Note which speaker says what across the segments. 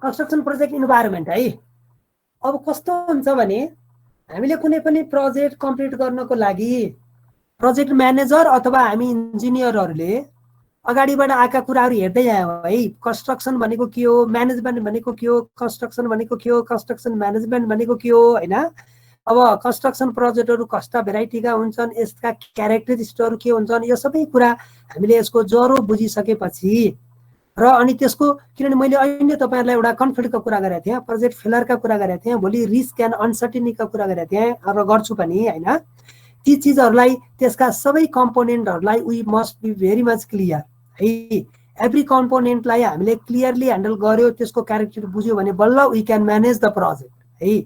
Speaker 1: Construction project environment है। अब कस्तो हुन्छ भने हामीले कुनै पनि प्रोजेक्ट कम्प्लिट गर्नको लागि प्रोजेक्ट म्यानेजर अथवा हामी इन्जिनियरहरूले अगाडिबाट आएका कुराहरू हेर्दै आयौँ है। कन्स्ट्रक्सन भनेको के हो, म्यानेजमेन्ट भनेको के हो, कन्स्ट्रक्सन भनेको के हो, कन्स्ट्रक्सन म्यानेजमेन्ट भनेको के हो होइन। अब कन्स्ट्रक्सन प्रोजेक्टहरू कस्ता भेराइटीका हुन्छन्, यसका क्यारेक्टरिस्टिक्सहरू के हुन्छन्, यो सबै कुरा हामीले यसको जरो बुझिसकेपछि र अनि त्यसको, किनभने मैले अहिले तपाईँहरूलाई एउटा कन्फ्लिक्टको कुरा गरेको थिएँ, प्रोजेक्ट फेलरका कुरा गरेको थिएँ, भोलि रिस्क एन्ड अनसर्टेनिटीका कुरा गरेको थिएँ र गर्छु पनि होइन। ती चिजहरूलाई, त्यसका सबै कम्पोनेन्टहरूलाई we must be very much clear है। एभ्री कम्पोनेन्टलाई हामीले क्लियरली ह्यान्डल गर्यो, त्यसको क्यारेक्टर बुझ्यो भने बल्ल we can manage the project है।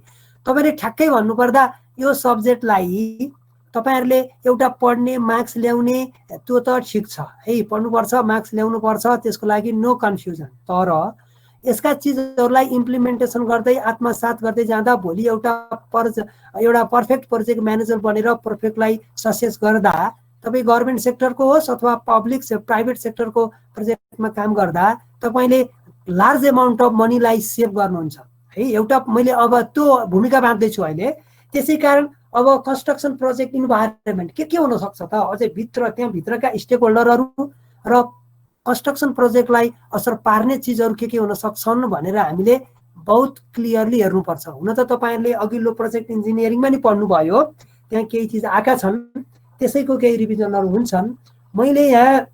Speaker 1: तपाईँले ठ्याक्कै भन्नुपर्दा यो सब्जेक्टलाई तपाईहरुले एउटा पढ्ने मार्क्स ल्याउने त्यो त ठीक छ है, पढ्नुपर्छ मार्क्स ल्याउनुपर्छ, त्यसको लागि नो कन्फ्युजन। तर यसका चिजहरूलाई इम्प्लिमेन्टेसन गर्दै आत्मसात गर्दै जाँदा भोलि एउटा पर्फेक्ट प्रोजेक्ट म्यानेजर बनेर प्रोजेक्टलाई सक्सेस गर्दा तपाईँ गभर्मेन्ट सेक्टरको होस् अथवा पब्लिक प्राइभेट सेक्टरको प्रोजेक्टमा काम गर्दा तपाईँले लार्ज एमाउन्ट अफ मनीलाई सेभ गर्नुहुन्छ है। एउटा मैले अब त्यो भूमिका बाँध्दैछु अहिले। त्यसै कारण अब कन्स्ट्रक्सन प्रोजेक्ट इन्भाइरोमेन्ट के हुन सक्छ त, अझै भित्र त्यहाँ भित्रका स्टेक होल्डरहरू र कन्स्ट्रक्सन प्रोजेक्टलाई असर पार्ने चिजहरू के हुन सक्छन् भनेर हामीले बहुत क्लियरली हेर्नुपर्छ। हुन त तपाईहरुले अघिल्लो प्रोजेक्ट इन्जिनियरिङमा नि पढ्नुभयो, त्यहाँ केही चिज आएका छन्, त्यसैको केही रिभिजनहरू हुन्छन्। मैले यहाँ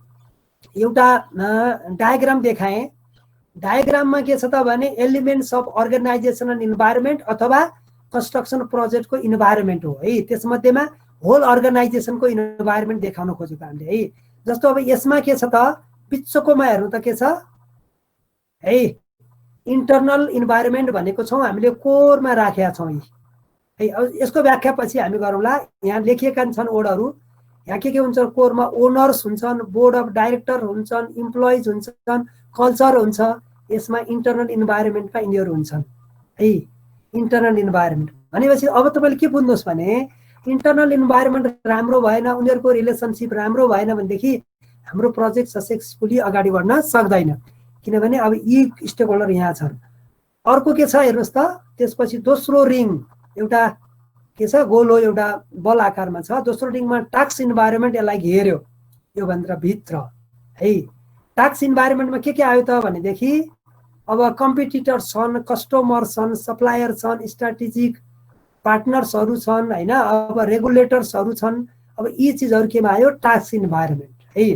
Speaker 1: एउटा डायग्राम देखाएँ। डायग्राममा के छ त भने एलिमेन्ट्स अफ अर्गनाइजेसनल इन्भाइरोमेन्ट अथवा कन्स्ट्रक्सन प्रोजेक्टको इन्भाइरोमेन्ट हो है। त्यसमध्येमा होल अर्गनाइजेसनको इन्भाइरोमेन्ट देखाउन खोजेको हामीले है। जस्तो अब यसमा के छ त, बिचकोमा हेर्नु त के छ है, इन्टरनल इन्भाइरोमेन्ट भनेको छौँ हामीले कोरमा राखेका छौँ है। अब यसको व्याख्या पछि हामी गरौँला। यहाँ लेखिएका छन् वर्डहरू, यहाँ के हुन्छ, कोरमा ओनर्स हुन्छन्, बोर्ड अफ डाइरेक्टर हुन्छन्, इम्प्लोइज हुन्छन्, कल्चर हुन्छ। यसमा इन्टरनल इन्भाइरोमेन्टमा यिनीहरू हुन्छन् है। इन्टरनल इन्भाइरोमेन्ट भनेपछि अब तपाईँले के बुझ्नुहोस् भने इन्टरनल इन्भाइरोमेन्ट राम्रो भएन, उनीहरूको रिलेसनसिप राम्रो भएन भनेदेखि हाम्रो प्रोजेक्ट सक्सेसफुली अगाडि बढ्न सक्दैन, किनभने अब यी स्टेक होल्डर यहाँ छन्। अर्को के छ हेर्नुहोस् त, त्यसपछि दोस्रो रिङ एउटा के छ, गोलो एउटा बल आकारमा छ। दोस्रो रिङमा टास्क इन्भाइरोमेन्ट यसलाई घेर्यो योभन्दा भित्र है। टास्क इन्भाइरोमेन्टमा के आयो त भनेदेखि अब कम्पिटिटर छन्, कस्टमर छन्, सप्लायर छन्, स्ट्राटेजिक पार्टनर्सहरू छन् होइन, अब रेगुलेटर्सहरू छन्। अब यी चिजहरू केमा आयो, टास्क इन्भाइरोमेन्ट है।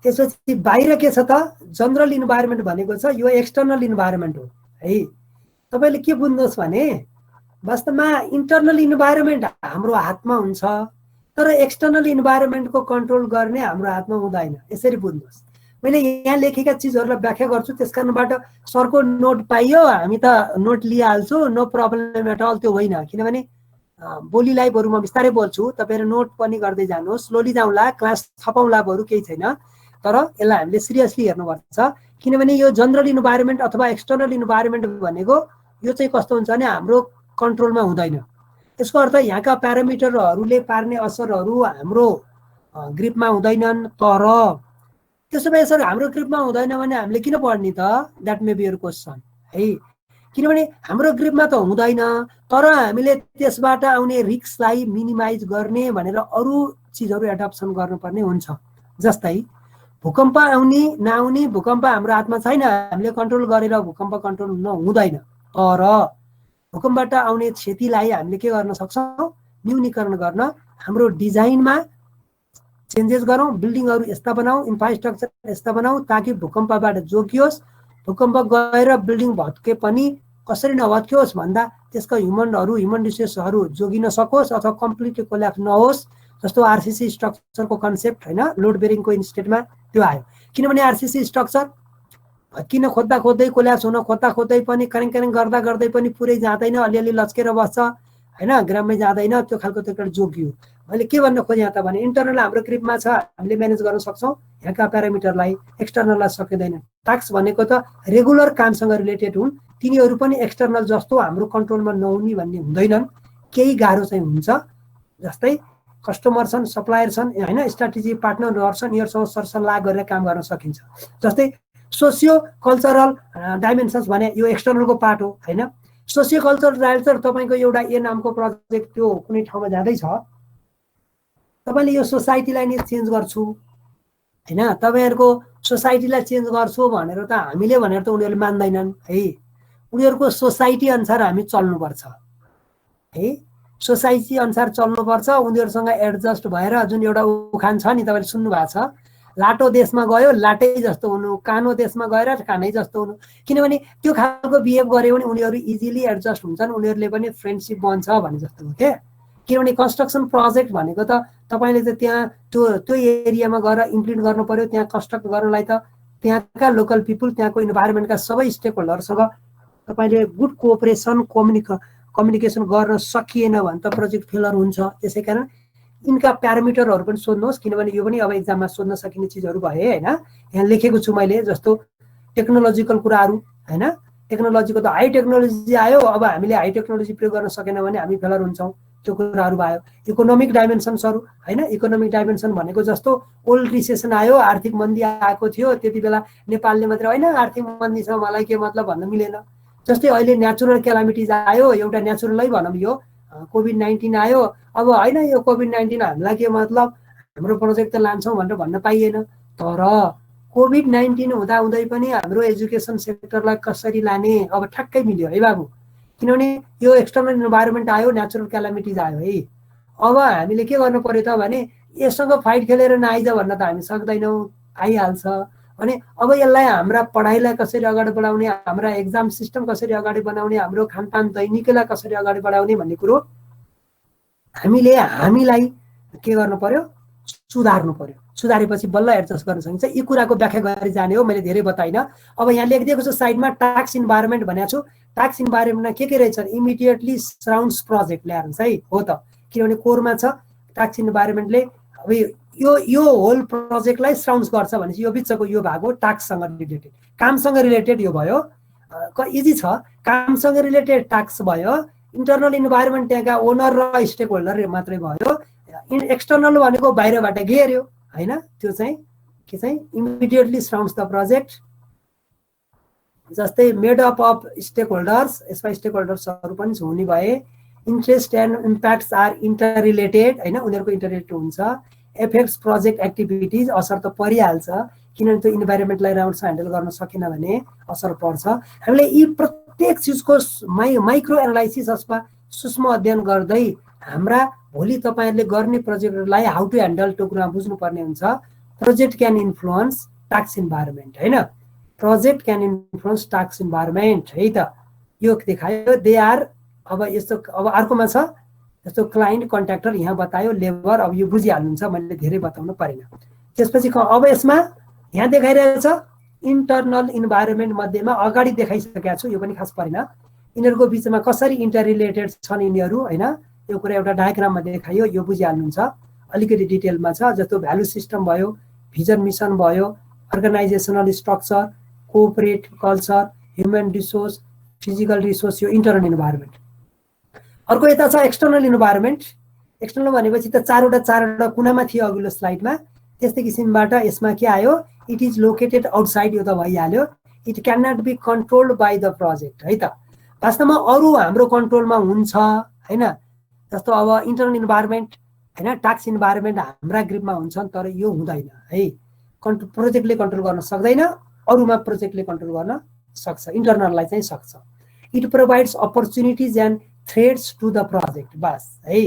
Speaker 1: त्यसपछि बाहिर के छ त, जनरल इन्भाइरोमेन्ट भनेको छ, यो एक्सटर्नल इन्भाइरोमेन्ट हो है। तपाईँले के बुझ्नुहोस् भने वास्तवमा इन्टरनल इन्भाइरोमेन्ट हाम्रो हातमा हुन्छ, तर एक्सटर्नल इन्भाइरोमेन्टको कन्ट्रोल गर्ने हाम्रो हातमा हुँदैन। यसरी बुझ्नुहोस्। मैले यहाँ लेखेका चिजहरूलाई व्याख्या गर्छु, त्यस कारणबाट सरको नोट पाइयो, हामी त नोट लिइहाल्छु, नो प्रब्लम एट अल, त्यो होइन। किनभने बोलीलाई बरु म बिस्तारै बोल्छु, तपाईँहरू नोट पनि गर्दै जानुहोस्, स्लोली जाउँला, क्लास थपाउँला, बरु केही छैन। तर यसलाई हामीले सिरियसली हेर्नुपर्छ, किनभने यो जनरल इन्भाइरोमेन्ट अथवा एक्सटर्नल इन्भाइरोमेन्ट भनेको यो चाहिँ कस्तो हुन्छ भने हाम्रो कन्ट्रोलमा हुँदैन। यसको अर्थ यहाँका प्यारामिटरहरूले पार्ने असरहरू हाम्रो ग्रिपमा हुँदैनन्। तर त्यसो भए सर हाम्रो ग्रिपमा हुँदैन भने हामीले किन पढ्ने त, that may be your question है। किनभने हाम्रो ग्रिपमा त हुँदैन, तर हामीले त्यसबाट आउने रिस्कलाई मिनिमाइज गर्ने भनेर अरू चिजहरू एडप्सन गर्नुपर्ने हुन्छ। जस्तै भूकम्प आउने नआउने, भूकम्प हाम्रो हातमा छैन, हामीले कन्ट्रोल गरेर भूकम्प कन्ट्रोल हुँदैन। तर भूकम्पबाट आउने क्षतिलाई हामीले के गर्न सक्छौँ, न्यूनीकरण गर्न हाम्रो डिजाइनमा चेन्जेस गरौँ, बिल्डिङहरू यस्ता बनाऊ, इन्फ्रास्ट्रक्चर यस्ता बनाऊ ताकि भूकम्पबाट जोगियोस्। भूकम्प गएर बिल्डिङ भत्के पनि कसरी नभत्कियोस् भन्दा त्यसका ह्युमन रिसोर्सहरू जोगिन सकोस् अथवा कम्प्लिटली कोल्याप्स नहोस्। जस्तो आरसिसी स्ट्रक्चरको कन्सेप्ट होइन, लोड बेरिङको इन्स्टेटमा त्यो आयो। किनभने आरसिसी स्ट्रक्चर भत्किन खोज्दै कोल्याप्स हुन खोज्दै पनि करेङ गर्दा गर्दै पनि पुरै जाँदैन, अलिअलि लच्केर बस्छ होइन, ग्राममै जाँदैन, त्यो खालको त्यो जोगियो। मैले के भन्न खोजेँ त भने इन्टरनल हाम्रो ग्रिपमा छ, हामीले म्यानेज गर्न सक्छौँ यहाँका प्यारामिटरलाई, एक्सटर्नललाई सकिँदैन। टास्क भनेको त रेगुलर कामसँग रिलेटेड हुन्, तिनीहरू पनि एक्सटर्नल जस्तो हाम्रो कन्ट्रोलमा नहुने भन्ने हुँदैनन्। केही गाह्रो चाहिँ हुन्छ, जस्तै कस्टमर छन्, सप्लायर छन् होइन, स्ट्राटेजी पार्टनरहरू छन्, यिनीहरूसँग सरसल्लाह गरेर काम गर्न सकिन्छ। जस्तै सोसियो कल्चरल डाइमेन्सन्स भने यो एक्सटर्नलको पार्ट हो हैन। सोसियो कल्चरल डाइमेन्सन तपाईँको एउटा ए नामको प्रोजेक्ट त्यो कुनै ठाउँमा जाँदैछ, तपाईँले यो सोसाइटीलाई नि चेन्ज गर्छु हैन, तपाईँहरूको सोसाइटीलाई चेन्ज गर्छु भनेर त हामीले भनेर त उनीहरूले मान्दैनन् है। उनीहरूको सोसाइटी अनुसार हामी चल्नुपर्छ है, सोसाइटी अनुसार चल्नुपर्छ। उनीहरूसँग एडजस्ट भएर जुन एउटा उखान छ नि, तपाईँले सुन्नु भएको छ, लाटो देशमा गयो लाटै जस्तो हुनु, कानो देशमा गएर कानै जस्तो हुनु। किनभने त्यो खालको बिहेभ गऱ्यो भने उनीहरू इजिली एडजस्ट हुन्छन्, उनीहरूले पनि फ्रेन्डसिप बन्छ भने जस्तो हो क्या। किनभने कन्स्ट्रक्सन प्रोजेक्ट भनेको त तपाईँले त त्यहाँ त्यो एरियामा गएर इम्प्लिमेन्ट गर्नु पर्यो। त्यहाँ कन्स्ट्रक्ट गर्नलाई त त्यहाँका लोकल पिपुल, त्यहाँको इन्भाइरोमेन्टका सबै स्टेक होल्डरसँग तपाईँले गुड कोअपरेसन कम्युनिकेसन गर्न सकिएन भने त प्रोजेक्ट फेलर हुन्छ। त्यसै कारण यिनका प्यारामिटरहरू पनि सोध्नुहोस्, किनभने यो पनि अब एक्जाममा सोध्न सकिने चिजहरू भए हैन। यहाँ लेखेको छु मैले, जस्तो टेक्नोलोजिकल कुराहरू हैन, टेक्नोलोजीको त हाई टेक्नोलोजी आयो, अब हामीले हाई टेक्नोलोजी प्रयोग गर्न सकेन भने हामी फेलर हुन्छौँ, त्यो कुराहरू भयो। इकोनोमिक डाइमेन्सन्सहरू हैन, इकोनोमिक डाइमेन्सन भनेको जस्तो ओल्ड रिसेसन आयो, आर्थिक मन्दी आएको थियो, त्यति बेला नेपालले मात्र होइन आर्थिक मन्दीसँग मलाई के मतलब भन्न मिलेन। जस्तै अहिले नेचुरल क्यालामिटिज आयो, एउटा नेचुरलै भनौँ यो कोभिड-19 आयो, अब होइन यो कोभिड-19 हामीलाई के मतलब, हाम्रो प्रोजेक्ट त लान्छौँ भनेर भन्न पाइएन। तर कोभिड-19 हुँदाहुँदै पनि हाम्रो एजुकेसन सेक्टरलाई कसरी लाने अब ठ्याक्कै मिल्यो है बाबु। किनभने यो एक्सटर्नल इन्भाइरोमेन्ट आयो, नेचुरल क्यालामिटिज आयो है। अब हामीले के गर्नु पर्यो त भने यससँग फाइट खेलेर नआइज भन्न त हामी सक्दैनौँ, आइहाल्छ। अनि अब यसलाई हाम्रा पढाइलाई कसरी अगाडि बढाउने, हाम्रा एक्जाम सिस्टम कसरी अगाडि बनाउने, हाम्रो खानपान दैनिकीलाई कसरी अगाडि बढाउने भन्ने कुरो हामीलाई के गर्नु पर्यो, सुधार्नु पर्यो। सुधारेपछि बल्ल एडजस्ट गर्न सकिन्छ। यी कुराको व्याख्या गरी जाने हो, मैले धेरै बताइनँ। अब यहाँ लेखिदिएको छु साइडमा टास्क इन्भाइरोमेन्ट भनेको छु। टास्क इन्भाइरोमेन्टमा के रहेछन्, इमिडिएटली सराउन्ड्स प्रोजेक्ट ल्याएर है हो त, किनभने कोरमा छ टास्क इन्भाइरोमेन्टले। अब यो होल प्रोजेक्टलाई सराउन्ड्स गर्छ भनेपछि यो बिचको यो भाग हो टास्कसँग रिलेटेड, कामसँग रिलेटेड यो भयो। इजी छ, कामसँग रिलेटेड टास्क भयो। इन्टरनल इन्भाइरोमेन्ट त्यहाँका ओनर र स्टेक होल्डर मात्रै भयो। एक्सटर्नल भनेको बाहिरबाट घेर्यो हैन, त्यो चाहिँ के चाहिँ इमिडिएटली सराउन्ड्स द प्रोजेक्ट। जस्तै made up of stakeholders, यसमा स्टेक होल्डर्सहरू पनि हुने भए। Interest and impacts are interrelated हैन, उनीहरूको इन्टररिलेटेड हुन्छ। एफेक्ट्स प्रोजेक्ट एक्टिभिटिज, असर त परिहाल्छ, किनभने त्यो इन्भाइरोमेन्टलाई राम्रोसँग ह्यान्डल गर्न सकेन भने असर पर्छ। हामीले यी प्रत्येक चिजको माइक्रो एनालाइसिस अथवा सूक्ष्म अध्ययन गर्दै हाम्रा भोलि तपाईँहरूले गर्ने प्रोजेक्टहरूलाई हाउ टु ह्यान्डल त्यो कुरा बुझ्नुपर्ने हुन्छ। Project can influence task environment हैन, project can influence task environment है त, यो देखायो। दे आर, अब यस्तो अब अर्कोमा छ जस्तो क्लाइन्ट, कन्ट्र्याक्टर, यहाँ बतायो लेबर, अब यो बुझिहाल्नुहुन्छ, मैले धेरै बताउनु परेन। त्यसपछि अब यसमा यहाँ देखाइरहेछ इन्टरनल इन्भाइरोमेन्ट मध्येमा अगाडि देखाइसकेको छु, यो पनि खास परेन। यिनीहरूको बिचमा कसरी इन्टर रिलेटेड छन् यिनीहरू हैन, यो कुरा एउटा डायग्राममा देखाइयो, यो बुझिहाल्नुहुन्छ। अलिकति डिटेलमा छ, जस्तो भ्यालु सिस्टम भयो, भिजन मिसन भयो, organisational structure, cooperate culture, human resource, physical resource, यो इन्टरनल इन्भाइरोमेन्ट। अर्को यता छ एक्सटर्नल इन्भाइरोमेन्ट। एक्सटर्नल भनेपछि त चारवटा कुनामा थियो अघिल्लो स्लाइडमा, त्यस्तै किसिमबाट यसमा के आयो, इट इज लोकेटेड आउटसाइड, यो त भइहाल्यो। It can not be controlled by the project है त, वास्तवमा अरू हाम्रो कन्ट्रोलमा हुन्छ हैन। जस्तो अब इन्टरनल इन्भाइरोमेन्ट हैन, टास्क इन्भाइरोमेन्ट हाम्रा ग्रुपमा हुन्छन्, तर यो हुँदैन है, प्रोजेक्टले कन्ट्रोल गर्न सक्दैन, अरूमा प्रोजेक्टले कन्ट्रोल गर्न सक्छ, इन्टरनललाई चाहिँ सक्छ। It provides opportunities and threats to the project, बस है।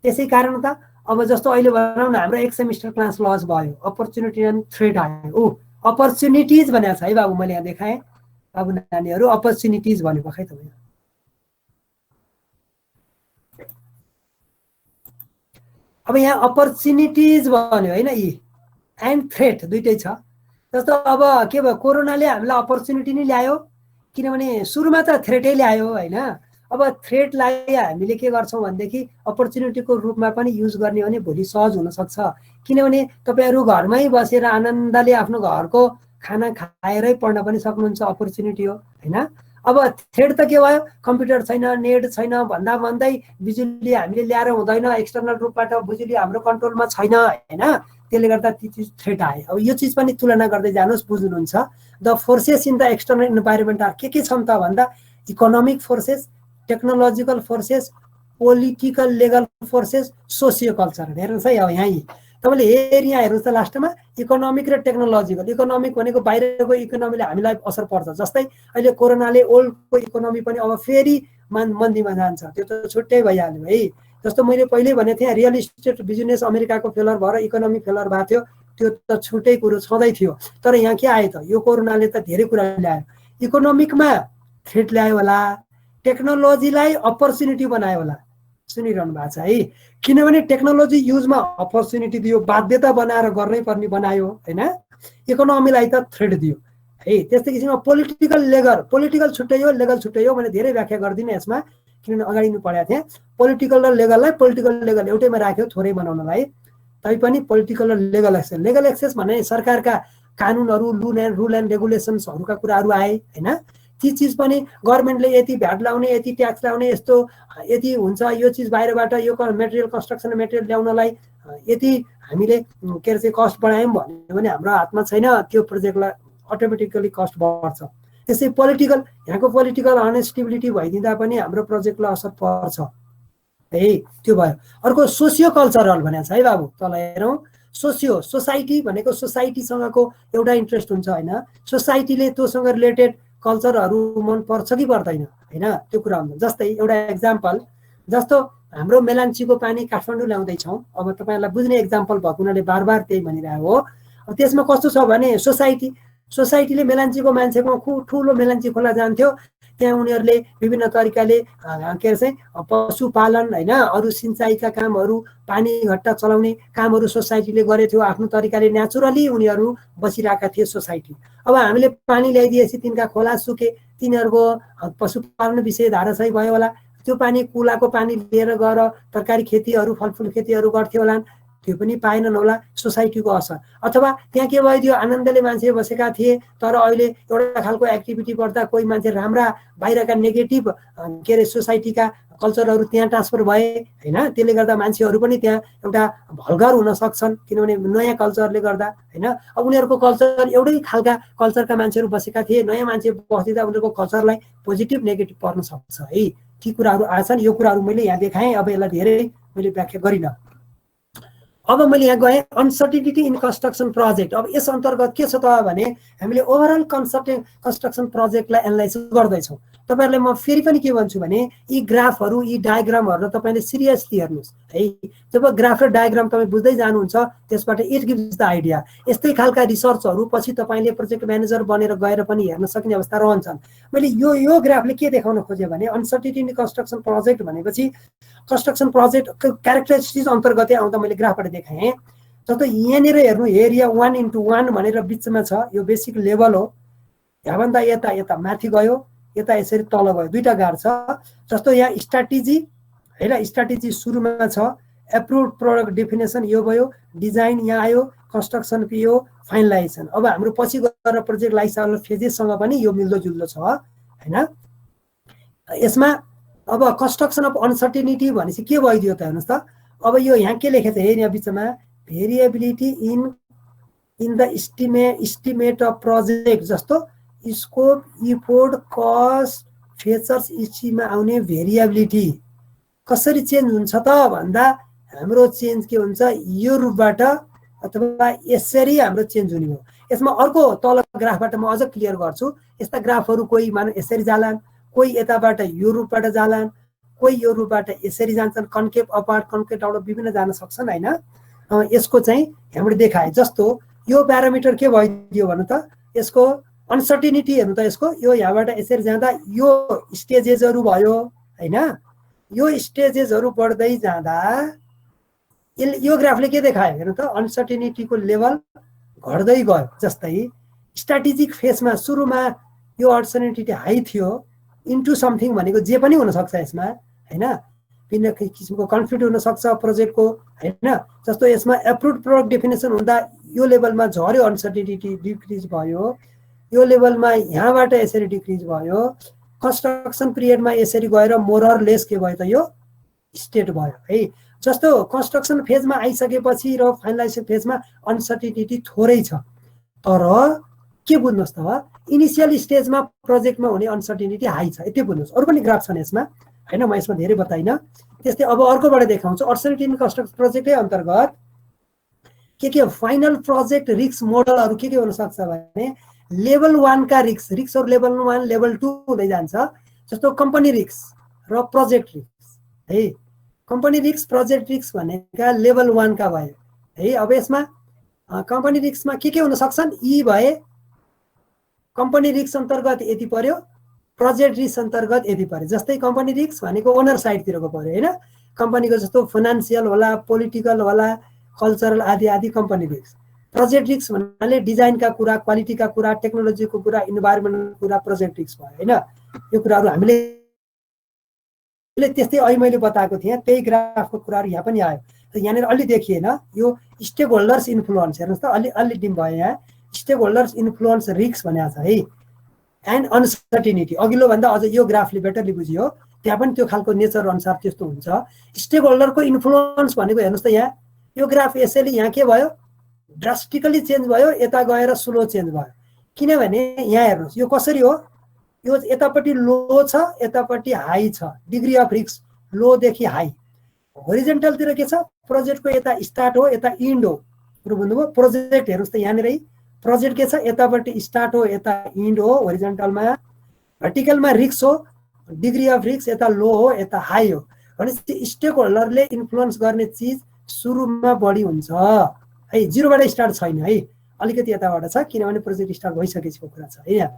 Speaker 1: त्यसै कारण त अब जस्तो अहिले भनौँ न हाम्रो एक सेमिस्टर क्लास लस भयो, अपर्च्युनिटी एन्ड थ्रेड आयो। अपर्च्युनिटिज भनेको छ है बाबु, मैले यहाँ देखाएँ बाबु नानीहरू, अपर्च्युनिटिज भनेको खै तपाईँ। अब यहाँ अपर्च्युनिटिज भन्यो होइन, यी एन्ड थ्रेट दुइटै छ। जस्तो अब के भयो, कोरोनाले हामीलाई अपर्च्युनिटी नै ल्यायो, किनभने सुरुमा त थ्रेटै ल्यायो होइन। अब थ्रेटलाई हामीले के गर्छौँ भनेदेखि अपर्च्युनिटीको रूपमा पनि युज गर्ने भने भोलि सहज हुनसक्छ, किनभने तपाईँहरू घरमै बसेर आनन्दले आफ्नो घरको खाना खाएरै पढ्न पनि सक्नुहुन्छ, अपर्च्युनिटी हो होइन। अब थ्रेड त के भयो, कम्प्युटर छैन, नेट छैन भन्दा भन्दै बिजुली हामीले ल्याएर हुँदैन, एक्सटर्नल रूपबाट बिजुली हाम्रो कन्ट्रोलमा छैन हैन, त्यसले गर्दा ती चिज थ्रेट आयो। अब यो चिज पनि तुलना गर्दै जानुहोस्, बुझ्नुहुन्छ। The forces in the external environment के छन् त भन्दा economic forces, technological forces, political legal forces, socio cultural. हेर्नुहोस् है, अब यहाँ तपाईँले यहाँ हेर्नुहोस् त लास्टमा इकोनोमिक र टेक्नोलोजिकल। इकोनोमिक भनेको बाहिरको इकोनोमीले हामीलाई असर पर्छ, जस्तै अहिले कोरोनाले ओल्डको इकोनोमी पनि अब फेरि मन्दीमा जान्छ, त्यो त छुट्टै भइहाल्यो है। जस्तो मैले पहिल्यै भनेको थिएँ, रियल इस्टेट बिजनेस अमेरिकाको फेलर भएर इकोनोमी फेलर भएको थियो, त्यो त छुट्टै कुरो छँदै थियो। तर यहाँ के आयो त, यो कोरोनाले त धेरै कुरा ल्यायो। इकोनोमिकमा थ्रेट ल्यायो होला, टेक्नोलोजीलाई अपर्च्युनिटी बनायो होला। सुनिरहनु भएको छ है, किनभने टेक्नोलोजी युजमा अपर्च्युनिटी दियो, बाध्यता बनाएर गर्नै पर्ने बनायो होइन, इकोनोमीलाई त थ्रेट दियो है। त्यस्तै किसिममा पोलिटिकल लेगर, पोलिटिकल छुट्टै हो, लेगल छुट्टै हो। मैले धेरै व्याख्या गर्दिनँ यसमा, किनभने अगाडि नै पढाएको थिएँ। पोलिटिकल र लेगललाई पोलिटिकल लेगल एउटैमा राख्यो थोरै बनाउनलाई, तैपनि पोलिटिकल र लेगल एक्सेस। लेगल एक्सेस भने सरकारका कानुनहरू, रुल एन्ड रेगुलेसन्सहरूका कुराहरू आए होइन। ती चिज पनि गभर्मेन्टले यति भ्याट लाउने, यति ट्याक्स लाउने, यस्तो यति हुन्छ, यो चिज बाहिरबाट यो मेटेरियल कन्स्ट्रक्सन मेटेरियल ल्याउनलाई यति हामीले के अरे चाहिँ कस्ट बढायौँ भन्यो भने हाम्रो हातमा छैन, त्यो प्रोजेक्टलाई अटोमेटिकली कस्ट बढ्छ। त्यसै पोलिटिकल, यहाँको पोलिटिकल अनस्टेबिलिटी भइदिँदा पनि हाम्रो प्रोजेक्टलाई असर पर्छ है, त्यो भयो। अर्को सोसियो कल्चरल भनेको छ है बाबु, तल हेरौँ। सोसाइटी भनेको सोसाइटीसँगको एउटा इन्ट्रेस्ट हुन्छ होइन, सोसाइटीले त्योसँग रिलेटेड कल्चरहरू मन पर्छ कि पर्दैन होइन, त्यो कुरा हुन्छ। जस्तै एउटा एक्जाम्पल, जस्तो हाम्रो मेलान्चीको पानी काठमाडौँ ल्याउँदैछौँ, अब तपाईँहरूलाई बुझ्ने एक्जाम्पल भएको हुनाले बार बार त्यही भनिरहेको हो। अब त्यसमा कस्तो छ भने सोसाइटीले मेलान्चीको मान्छेको ठुलो मेलान्ची खोला जान्थ्यो, त्यहाँ उनीहरूले विभिन्न तरिकाले के अरे चाहिँ पशुपालन होइन, अरू सिँचाइका कामहरू, पानी घट्टा चलाउने कामहरू सोसाइटीले गरेथ्यो आफ्नो तरिकाले, नेचुरली उनीहरू बसिरहेका थिए सोसाइटी। अब हामीले पानी ल्याइदिएपछि तिनका खोला सुके, तिनीहरूको पशुपालन विषय धाराशय भयो होला, त्यो पानी कुलाको पानी लिएर गएर तरकारी खेतीहरू, फलफुल खेतीहरू गर्थ्यो होला, त्यो पनि पाएनन् होला, सोसाइटीको असर। अथवा त्यहाँ के भइदियो, आनन्दले मान्छे बसेका थिए, तर अहिले एउटा खालको एक्टिभिटी गर्दा कोही मान्छे राम्रा बाहिरका नेगेटिभ के अरे सोसाइटीका कल्चरहरू त्यहाँ ट्रान्सफर भए होइन, त्यसले गर्दा मान्छेहरू पनि त्यहाँ एउटा भल्गर हुन सक्छन्, किनभने नयाँ कल्चरले गर्दा होइन। अब उनीहरूको कल्चर एउटै खालका कल्चरका मान्छेहरू बसेका थिए, नयाँ मान्छे बस्दिँदा उनीहरूको कल्चरलाई पोजिटिभ नेगेटिभ पर्न सक्छ है, ती कुराहरू आछन्। यो कुराहरू मैले यहाँ देखाएँ, अब यसलाई धेरै मैले व्याख्या गरिनँ। अब मैले यहाँ गएँ अनसर्टिनिटी इन कन्स्ट्रक्सन प्रोजेक्ट। अब यस अन्तर्गत के छ त भने हामीले ओभरअल कन्स्ट्रक्सन प्रोजेक्टलाई एनालाइज गर्दैछौँ। तपाईँहरूले म फेरि पनि के भन्छु भने यी ग्राफहरू, यी डायग्रामहरू तपाईँले सिरियसली हेर्नुहोस् है। जब ग्राफ र डायग्राम तपाईँ बुझ्दै जानुहुन्छ, त्यसबाट इट गिभ्स द आइडिया। यस्तै खालका रिसर्चहरू पछि तपाईँले प्रोजेक्ट म्यानेजर बनेर गएर पनि हेर्न सक्ने अवस्था रहन्छन्। मैले यो ग्राफले के देखाउन खोजेँ भने अनसर्टिनिटी इन कन्स्ट्रक्सन प्रोजेक्ट भनेपछि कन्स्ट्रक्सन प्रोजेक्टको क्यारेक्टरिस्टिक्स अन्तर्गतै आउँदा मैले ग्राफबाट देखाएँ। जस्तो यहाँनिर हेर्नु, एरिया 1:1 भनेर बिचमा छ, यो बेसिक लेभल हो। यहाँभन्दा यता माथि गयो, यता यसरी तल गयो, दुईटा गाड छ। जस्तो यहाँ स्ट्राटेजी होइन, स्ट्राटेजी सुरुमा छ, एप्रुभ प्रोडक्ट डेफिनेसन यो भयो, डिजाइन यहाँ आयो, कन्स्ट्रक्सन पिओ, फाइनलाइजेसन। अब हाम्रो पछि गएर प्रोजेक्ट लाइफ साइकल फेजेससँग पनि यो मिल्दोजुल्दो छ होइन। यसमा अब कन्स्ट्रक्सन अफ अनसर्टिनिटी भनेपछि के भइदियो त हेर्नुहोस् त। अब यो यहाँ के लेखेको छ यहाँ बिचमा, variability in the estimate of project, जस्तो स्कोप, इफोर्ट, कस्ट, फिचर्स, इसीमा आउने भेरिएबिलिटी कसरी चेन्ज हुन्छ त भन्दा हाम्रो चेन्ज के हुन्छ, यो रूपबाट अथवा यसरी हाम्रो चेन्ज हुने हो। यसमा अर्को तल ग्राफबाट म अझ क्लियर गर्छु। यस्ता ग्राफहरू कोही मान यसरी जालान्, कोही यताबाट यो रूपबाट जालान्, कोही यो रूपबाट यसरी जान्छन्, कन्केभ अपार्ट कन्केभ डाउन विभिन्न जान सक्छन् होइन। यसको चाहिँ यहाँबाट देखाए जस्तो यो प्यारामिटर के भइदियो भन्नु त, यसको अनसर्टिनिटी हेर्नु त, यसको यो यहाँबाट यसरी जाँदा यो स्टेजेसहरू भयो होइन। यो स्टेजेसहरू बढ्दै जाँदा यो ग्राफले के देखायो हेर्नु त, अनसर्टिनिटीको लेभल घट्दै गयो। जस्तै स्ट्राटेजिक फेजमा सुरुमा यो अनसर्टिनिटी हाई थियो, इन्टु समथिङ भनेको जे पनि हुनसक्छ यसमा होइन, भिन्न किसिमको कन्फ्लिक्ट हुनसक्छ प्रोजेक्टको होइन। जस्तो यसमा एप्रुभ प्रोडक्ट डेफिनेसन हुँदा यो लेभलमा झऱ्यो, अनसर्टिनिटी डिक्रिज भयो, यो लेभलमा यहाँबाट यसरी डिक्रिज भयो, कन्स्ट्रक्सन पिरियडमा यसरी गएर मोरर लेस के भयो त यो स्टेट भयो है। जस्तो कन्स्ट्रक्सन फेजमा आइसकेपछि र फाइनलाइजेसन फेजमा अनसर्टिनिटी थोरै छ, तर के बुझ्नुहोस् त इनिसियल स्टेजमा प्रोजेक्टमा हुने अनसर्टिनिटी हाई छ, यति बुझ्नुहोस्। अरू पनि ग्राफ छन् यसमा हैन, म यसमा धेरै बताइनँ। त्यस्तै अब अर्कोबाट देखाउँछु। अनसर्टिनिटी कन्स्ट्रक्सन प्रोजेक्टै अन्तर्गत के फाइनल प्रोजेक्ट रिस्क मोडलहरू के हुन सक्छ भने लेभल 1 का रिस्कहरू लेभल 1 लेभल 2 हुँदै जान्छ। जस्तो कम्पनी रिस्क र प्रोजेक्ट रिस्क है। कम्पनी रिस्क प्रोजेक्ट रिस्क भनेका लेभल 1 का भयो है। अब यसमा कम्पनी रिस्कमा के हुन सक्छन्, यी भए कम्पनी रिस्क अन्तर्गत यति पर्यो, प्रोजेक्ट रिस्क अन्तर्गत यति पर्यो। जस्तै कम्पनी रिस्क भनेको ओनर साइडतिरको पर्यो हैन, कम्पनीको जस्तो फाइनान्सियल होला, पोलिटिकल होला, कल्चरल आदि आदि कम्पनी रिस्क। प्रोजेक्ट रिस्क भन्नाले डिजाइनका कुरा, क्वालिटीका कुरा, टेक्नोलोजीको कुरा, इन्भाइरोमेन्टको कुरा प्रोजेक्ट रिस्क भयो हैन। यो कुराहरू हामीले त्यस्तै अहिले मैले बताएको थिएँ, त्यही ग्राफको कुराहरू यहाँ पनि आयो। यहाँनिर अलि देखिएन, यो स्टेक होल्डर्स इन्फ्लुएन्स हेर्नुहोस् त, अलि डिम भयो यहाँ। स्टेक होल्डर्स इन्फ्लुएन्स रिस्क भनेको छ है, एन्ड अनसर्टिनिटी। अघिल्लो भन्दा अझ यो ग्राफले बेटरली बुझियो, त्यहाँ पनि त्यो खालको नेचर अनुसार त्यस्तो हुन्छ। स्टेक होल्डरको इन्फ्लुएन्स भनेको हेर्नुहोस् त, यहाँ यो ग्राफ यसैले यहाँ के भयो, ड्रास्टिकली चेन्ज भयो, यता गएर स्लो चेन्ज भयो। किनभने यहाँ हेर्नुहोस् यो कसरी हो, यो यतापट्टि लो छ, यतापट्टि हाई छ, डिग्री अफ रिस्क लोदेखि हाई। होरिजेन्टलतिर के छ, प्रोजेक्टको यता स्टार्ट हो, यता इन्ड हो। बुझ्नुभयो? प्रोजेक्ट हेर्नुहोस् त यहाँनिर प्रोजेक्ट के छ, यतापट्टि स्टार्ट हो, यता इन्ड हो होरिजेन्टलमा। भर्टिकलमा रिस्क हो, डिग्री अफ रिस्क यता लो हो, यता हाई हो। भनेपछि स्टेक होल्डरले इन्फ्लुएन्स गर्ने चिज सुरुमा बढी हुन्छ है, जिरोबाट स्टार्ट छैन है, अलिकति यताबाट छ, किनभने प्रोजेक्ट स्टार्ट भइसकेको कुरा छ है।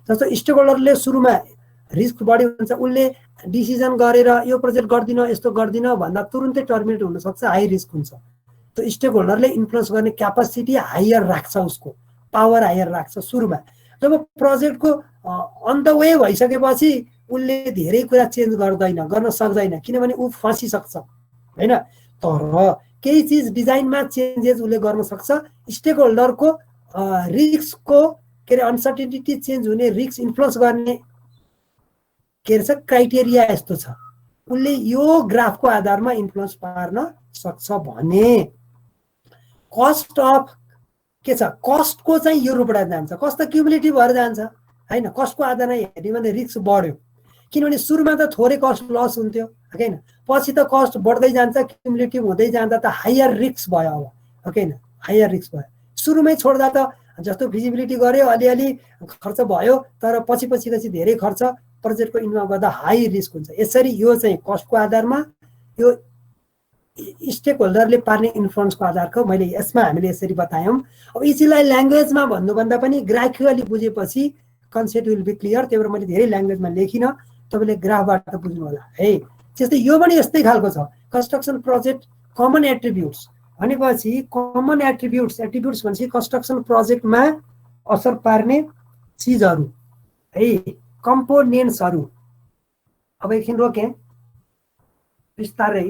Speaker 1: जस्तो स्टेक होल्डरले सुरुमा रिस्क बढी हुन्छ, उसले डिसिजन गरेर यो प्रोजेक्ट गर्दिन, यस्तो गर्दिन भन्दा तुरुन्तै टर्मिनेट हुन सक्छ, हाई रिस्क हुन्छ। त्यो स्टेक होल्डरले इन्फ्लुएन्स गर्ने क्यापासिटी हायर राख्छ, उसको पावर हायर राख्छ सुरुमा। जब प्रोजेक्टको अन द वे भइसकेपछि उसले धेरै कुरा चेन्ज गर्न सक्दैन, किनभने ऊ फँसिसक्छ हैन। तर केही चिज डिजाइनमा चेन्जेस उसले गर्न सक्छ। स्टेक होल्डरको रिस्कको के अरे अनसर्टिनिटी चेन्ज हुने, रिस्क इन्फ्लुएन्स गर्ने के अरे क्राइटेरिया यस्तो छ, उसले यो ग्राफको आधारमा इन्फ्लुएन्स पार्न सक्छ भने कस्ट अफ के छ, कस्टको चाहिँ यो रूपबाट जान्छ। कस्ट त क्युमुलेटिभ भएर जान्छ हैन, कस्टको आधारमा हेर्ने भने रिस्क बढ्यो, किनभने सुरुमा त थोरै कस्ट लस हुन्थ्यो हैन, पछि त कस्ट बढ्दै जान्छ, क्युमुलेटिभ हुँदै जाँदा त हायर रिस्क भयो अब हैन, हायर रिस्क भयो। सुरुमै छोड्दा त जस्तो फिजिबिलिटी गर्यो, अलिअलि खर्च भयो, तर पछि धेरै खर्च प्रोजेक्टको इन्भल्भ गर्दा हाई रिस्क हुन्छ। यसरी यो चाहिँ कस्टको आधारमा, यो स्टेक होल्डरले पार्ने इन्फ्लुएन्सको आधारको मैले यसमा हामीले यसरी बतायौँ। अब यी चिजलाई ल्याङ्ग्वेजमा भन्नुभन्दा पनि ग्राफिकली बुझेपछि कन्सेप्ट विल बी क्लियर। त्यही भएर मैले धेरै ल्याङ्ग्वेजमा लेखिनँ, तपाईँले ग्राफबाट बुझ्नु होला है। त्यस्तै यो पनि यस्तै खालको छ। कन्स्ट्रक्सन प्रोजेक्ट कमन एट्रिब्युट्स भनेपछि कमन एट्रिब्युट्स भनेपछि कन्स्ट्रक्सन प्रोजेक्टमा असर पार्ने चिजहरू है, कम्पोनेन्ट्सहरू। अब एकछिन रोकेँ बिस्तारै।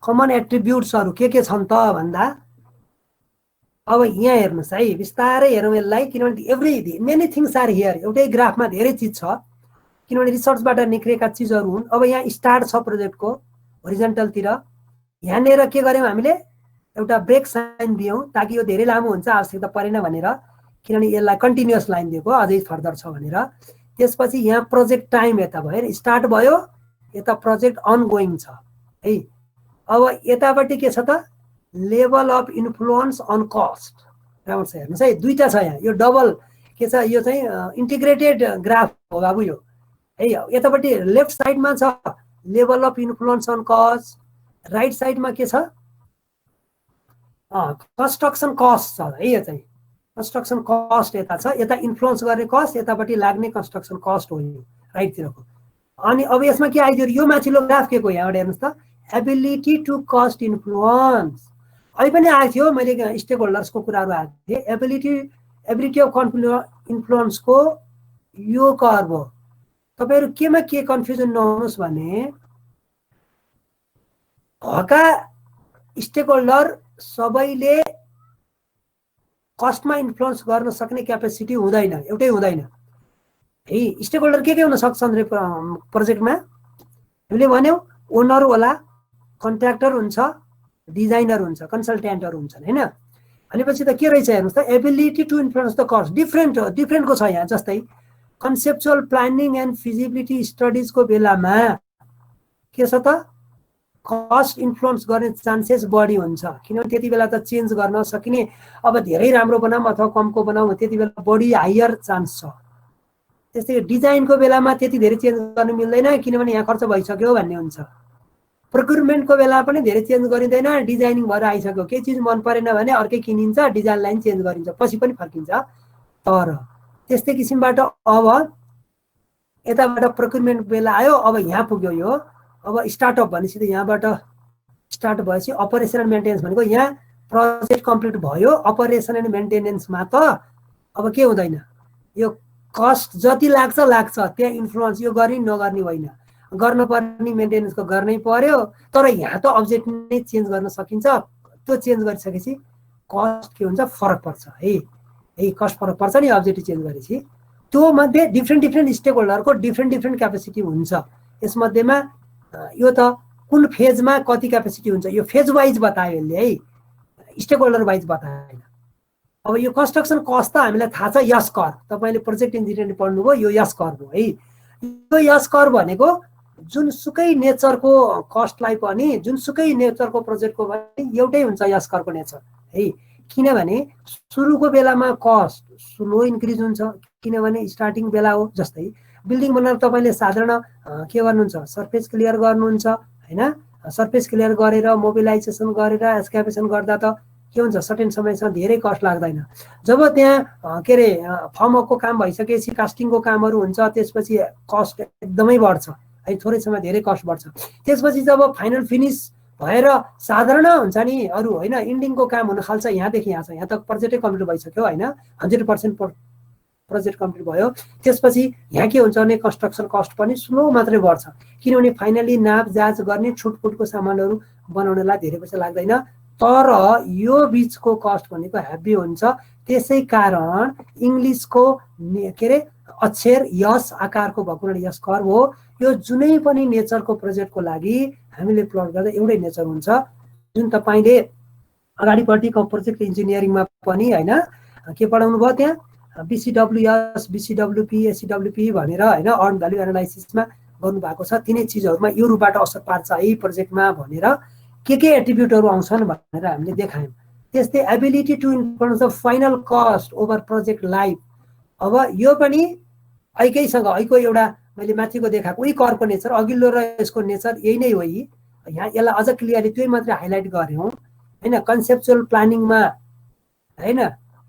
Speaker 1: कमन एट्रिब्युट्सहरू के छन् त भन्दा, अब यहाँ हेर्नुहोस् है, बिस्तारै हेरौँ यसलाई, किनभने मेनी थिङ्स आर हियर। एउटै ग्राफमा धेरै चिज छ, किनभने रिसर्चबाट निक्लेका चिजहरू हुन्। अब यहाँ स्टार्ट छ प्रोजेक्टको होरिजेन्टलतिर, यहाँनिर के गर्यौँ हामीले, एउटा ब्रेक साइन दियौँ ताकि यो धेरै लामो हुन्छ, आवश्यकता परेन भनेर, किनभने यसलाई कन्टिन्युअस लाइन दिएको अझै फर्दर छ भनेर। त्यसपछि यहाँ प्रोजेक्ट टाइम यता भयो, स्टार्ट भयो, यता प्रोजेक्ट अनगोइङ छ है। अब यतापट्टि के छ त, level of influence on cost. राम्रो छ हेर्नुहोस् है, दुईटा छ यहाँ, यो डबल के छ, यो चाहिँ इन्टिग्रेटेड ग्राफ हो बाबु यो है। यतापट्टि लेफ्ट साइडमा छ level of influence on cost, right साइडमा के छ, कन्स्ट्रक्सन कस्ट छ है। यो चाहिँ कन्स्ट्रक्सन कस्ट यता छ, यता इन्फ्लुएन्स गर्ने कस्ट, यतापट्टि लाग्ने कन्स्ट्रक्सन कस्ट हो यो राइटतिरको। अनि अब यसमा के आइदियो, यो माथिल्लो ग्राफ के को यहाँबाट हेर्नुहोस् त, एबिलिटी टु कस्ट इन्फ्लुएन्स। अहिले पनि आएको थियो, मैले स्टेक होल्डर्सको कुराहरू आएको थिएँ। एबिलिटी अफ इन्फ्लुएन्सको यो कर्भ हो। तपाईँहरू केमा के कन्फ्युजन नहुनुहोस् भने, भएका स्टेक होल्डर सबैले कस्टमा इन्फ्लुएन्स गर्न सक्ने क्यापेसिटी हुँदैन, एउटै हुँदैन है। स्टेक होल्डर के हुन सक्छन् रे प्रोजेक्टमा, हामीले भन्यौँ ओनर होला, कन्ट्र्याक्टर हुन्छ, डिजाइनर हुन्छ, कन्सल्टेन्टहरू हुन्छन् हैन। भनेपछि त के रहेछ हेर्नुहोस् त, ability to influence the cost डिफ्रेन्टको छ यहाँ। जस्तै कन्सेप्चुअल प्लानिङ एन्ड फिजिबिलिटी स्टडिजको बेलामा के छ त, कस्ट इन्फ्लुएन्स गर्ने चान्सेस बढी हुन्छ, किनभने त्यति बेला त चेन्ज गर्न सकिने, अब धेरै राम्रो बनाऊँ अथवा कमको बनाऊँ त्यति बेला बढी हायर चान्स छ। त्यस्तै डिजाइनको बेलामा त्यति धेरै चेन्ज गर्नु मिल्दैन, किनभने यहाँ खर्च भइसक्यो भन्ने हुन्छ। प्रोक्युरमेन्टको बेला पनि धेरै चेन्ज गरिँदैन, डिजाइनिङ भएर आइसक्यो, केही चिज मन परेन भने अर्कै किनिन्छ, डिजाइन लाइन चेन्ज गरिन्छ, पछि पनि फर्किन्छ। तर त्यस्तै किसिमबाट अब यताबाट प्रोक्युरमेन्ट बेला आयो, अब यहाँ पुग्यो यो, अब स्टार्टअप भनेपछि त यहाँबाट स्टार्ट भएपछि अपरेसन एन्ड मेन्टेनेन्स भनेको यहाँ प्रोजेक्ट कम्प्लिट भयो, अपरेसन एन्ड मेन्टेनेन्समा त अब के हुँदैन, यो कस्ट जति लाग्छ त्यहाँ इन्फ्लुएन्स यो गर्ने नगर्ने होइन, गर्नुपर्ने मेन्टेनेन्सको गर्नै पर्यो। तर यहाँ त अब्जेक्ट नै चेन्ज गर्न सकिन्छ, त्यो चेन्ज गरिसकेपछि कस्ट के हुन्छ, फरक पर्छ है कस्ट फरक पर्छ नि अब्जेक्टिभ चेन्ज गरेपछि। त्यो मध्ये डिफ्रेन्ट स्टेक होल्डरको डिफ्रेन्ट क्यापेसिटी हुन्छ। यसमध्येमा यो त कुन फेजमा कति क्यापेसिटी हुन्छ, यो फेज वाइज बतायो यसले है, स्टेक होल्डर वाइज बताएन। अब यो कन्स्ट्रक्सन कस्ट त हामीलाई थाहा छ, यस कर, तपाईँले प्रोजेक्ट इन्जिनियरिङ पढ्नुभयो, यो यस कर हो है। यो यस कर भनेको जुनसुकै नेचरको कस्टलाई पनि, जुनसुकै नेचरको प्रोजेक्टको पनि एउटै हुन्छ यस करको नेचर है। किनभने सुरुको बेलामा कस्ट स्लो इन्क्रिज हुन्छ, किनभने स्टार्टिङ बेला हो। जस्तै बिल्डिङ बनाएर तपाईँले साधारण के गर्नुहुन्छ, सर्फेस क्लियर गर्नुहुन्छ हैन, सर्फेस क्लियर गरेर मोबिलाइजेसन गरेर एक्सकाभेसन गर्दा त के हुन्छ, सर्टेन समयसम्म धेरै कस्ट लाग्दैन। जब त्यहाँ के अरे फर्मको काम भइसकेपछि कास्टिङको कामहरू हुन्छ, त्यसपछि कस्ट एकदमै बढ्छ है, थोरै समय धेरै कस्ट बढ्छ। त्यसपछि जब फाइनल फिनिस भएर साधारण हुन्छ नि अरू होइन, इन्डिङको काम हुन थाल्छ, यहाँदेखि यहाँ छ, यहाँ त प्रोजेक्टै कम्प्लिट भइसक्यो होइन, 100% प्रोजेक्ट कम्प्लिट भयो। त्यसपछि यहाँ के हुन्छ भने कन्स्ट्रक्सन कस्ट पनि स्लो मात्रै बढ्छ, किनभने फाइनली नाप जाँच गर्ने छुटपुटको सामानहरू बनाउनलाई धेरै पैसा लाग्दैन। तर यो बिचको कस्ट भनेको हेभी हुन्छ। त्यसै कारण इङ्ग्लिसको के अरे अक्षर यस आकारको भएको यस कर्व हो। यो जुनै पनि नेचरको प्रोजेक्टको लागि हामीले प्लट गर्दा एउटै नेचर हुन्छ, जुन तपाईँले अगाडिपट्टिको प्रोजेक्ट इन्जिनियरिङमा पनि होइन के पढाउनु भयो, त्यहाँ BCWS, BCWP, ACWP भनेर होइन अर्न भ्यालु एनालाइसिसमा गर्नुभएको छ। तिनै चिजहरूमा यो रूपबाट असर पार्छ है प्रोजेक्टमा भनेर के एट्रिब्युटहरू आउँछन् भनेर हामीले देखायौँ। त्यस्तै ability to influence the final cost over project life. अब यो पनि ऐकैसँग ऐको एउटा मैले माथिको देखाएको उही करको नेचर, अघिल्लो र यसको नेचर यही नै हो। यहाँ यसलाई अझ क्लियरली त्यही मात्रै हाइलाइट गऱ्यौँ होइन। कन्सेप्चुअल प्लानिङमा होइन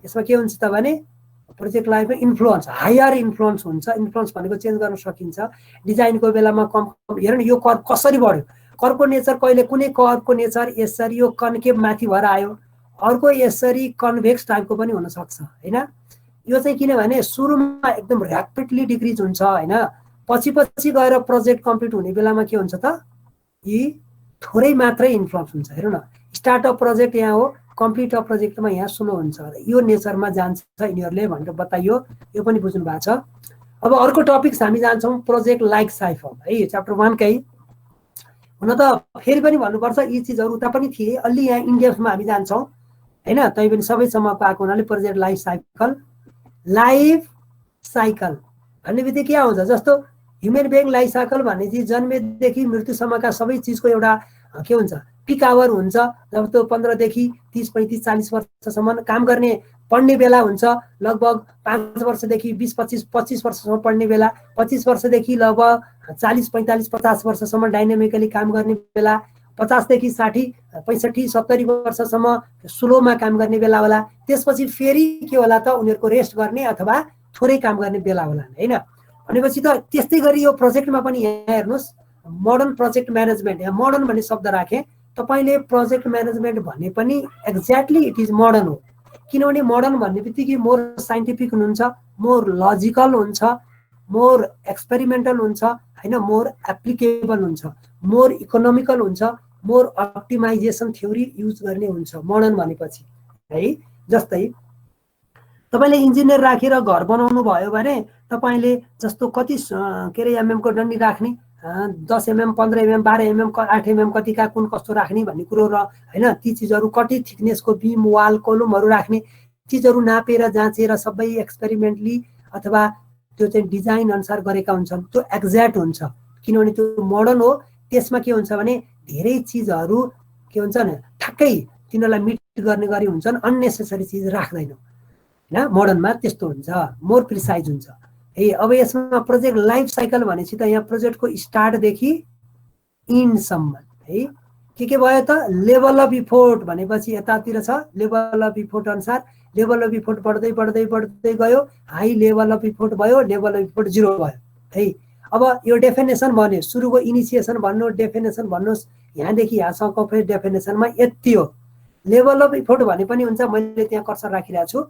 Speaker 1: यसमा के हुन्छ त भने प्रोजेक्ट लाइफमा इन्फ्लुएन्स हायर इन्फ्लुएन्स हुन्छ। इन्फ्लुएन्स भनेको चेन्ज गर्न सकिन्छ। डिजाइनको बेलामा कम हेर न यो कर कसरी बढ्यो, करको नेचर कहिले कुनै करको नेचर यसरी यो कन्केभ माथि भएर आयो, अर्को यसरी कन्भेक्स टाइपको पनि हुनसक्छ होइन। यो चाहिँ किनभने सुरुमा एकदम ऱ्यापिडली डिक्रिज हुन्छ होइन, पछि गएर प्रोजेक्ट कम्प्लिट हुने बेलामा के हुन्छ त यी थोरै मात्रै इन्फ्लुएन्स हुन्छ। हेर्नु न, स्टार्टअप प्रोजेक्ट यहाँ हो, कम्प्लिट अफ प्रोजेक्टमा यहाँ स्लो हुन्छ, यो नेचरमा जान्छ यिनीहरूले भनेर बताइयो। यो पनि बुझ्नु भएको छ। अब अर्को टपिक्स हामी जान्छौँ प्रोजेक्ट लाइफ साइकल है, च्याप्टर 1 कै। हुन त फेरि पनि भन्नुपर्छ यी चिजहरू उता पनि थिए, अलि यहाँ इन्डेप्थमा हामी जान्छौँ होइन। तै पनि सबैसम्म पाएको हुनाले प्रोजेक्ट लाइफ साइकल भन्ने बित्तिकै के आउँछ, जस्तो ह्युमन बिइङ लाइफ साइकल भने चाहिँ जन्मेदेखि मृत्युसम्मका सबै चिजको एउटा के हुन्छ पिक आवर हुन्छ। जब त्यो 15 देखि 30, 35, 40 वर्षसम्म काम गर्ने पढ्ने बेला हुन्छ, लगभग 5 वर्षदेखि 20, 25 वर्षसम्म पढ्ने बेला, 25 वर्षदेखि लगभग 40, 45, 50 वर्षसम्म डाइनामिकली काम गर्ने बेला, 50 देखि 60, 65, 70 वर्षसम्म स्लोमा काम गर्ने बेला होला। त्यसपछि फेरि के होला त उनीहरूको रेस्ट गर्ने अथवा थोरै काम गर्ने बेला होला होइन। भनेपछि त त्यस्तै गरी यो प्रोजेक्टमा पनि यहाँ हेर्नुहोस् मोडर्न प्रोजेक्ट म्यानेजमेन्ट, यहाँ मोडर्न भन्ने शब्द राखेँ। तपाईँले प्रोजेक्ट म्यानेजमेन्ट भन्ने पनि एक्ज्याक्टली इट इज मोडर्न हो, किनभने मोडर्न भन्ने बित्तिकै मोर साइन्टिफिक हुनुहुन्छ, मोर लजिकल हुन्छ, मोर एक्सपेरिमेन्टल हुन्छ होइन, मोर एप्लिकेबल हुन्छ, मोर इकोनोमिकल हुन्छ, मोर अप्टिमाइजेसन थ्योरी युज गर्ने हुन्छ मोडर्न भनेपछि है। जस्तै तपाईँले इन्जिनियर राखेर घर बनाउनु भयो भने तपाईँले जस्तो कति के अरे एमएमको डन्डी राख्ने 10 mm 15 mm 12 mm 8 mm कतिका कुन कस्तो राख्ने भन्ने कुरो र हैन ती चिजहरू कति थिकनेसको बीम वाल कलमहरू राख्ने चिजहरू नापेर जाँचेर सबै एक्सपेरिमेन्टली अथवा त्यो चाहिँ डिजाइन अनुसार गरेका हुन्छन् त्यो एक्ज्याक्ट हुन्छ किनभने त्यो मोडर्न हो त्यसमा के हुन्छ भने धेरै चिजहरू के हुन्छ नि ठ्याक्कै तिनीहरूलाई मिट गर्ने गरी हुन्छन् अननेसेसरी चिज राख्दैनौँ हैन मोडर्नमा त्यस्तो हुन्छ मोर प्रिसाइज हुन्छ है अब यसमा प्रोजेक्ट लाइफ साइकल भनेपछि त यहाँ प्रोजेक्टको स्टार्टदेखि इन्डसम्म है के भयो त लेभल अफ इफोर्ट भनेपछि यतातिर छ लेभल अफ इफोर्ट अनुसार लेभल अफ इफोर्ट बढ्दै बढ्दै बढ्दै गयो हाई लेभल अफ इफोर्ट भयो लेभल अफ इफोर्ट 0 भयो है अब यो डेफिनेसन भन्यो सुरुको इनिसिएसन भन्नु डेफिनेसन भन्नुहोस् यहाँदेखि यहाँसम्मको फेरि डेफिनेसनमा यति हो लेभल अफ इफोर्ट भने पनि हुन्छ मैले त्यहाँ कर्सर राखिरहेको छु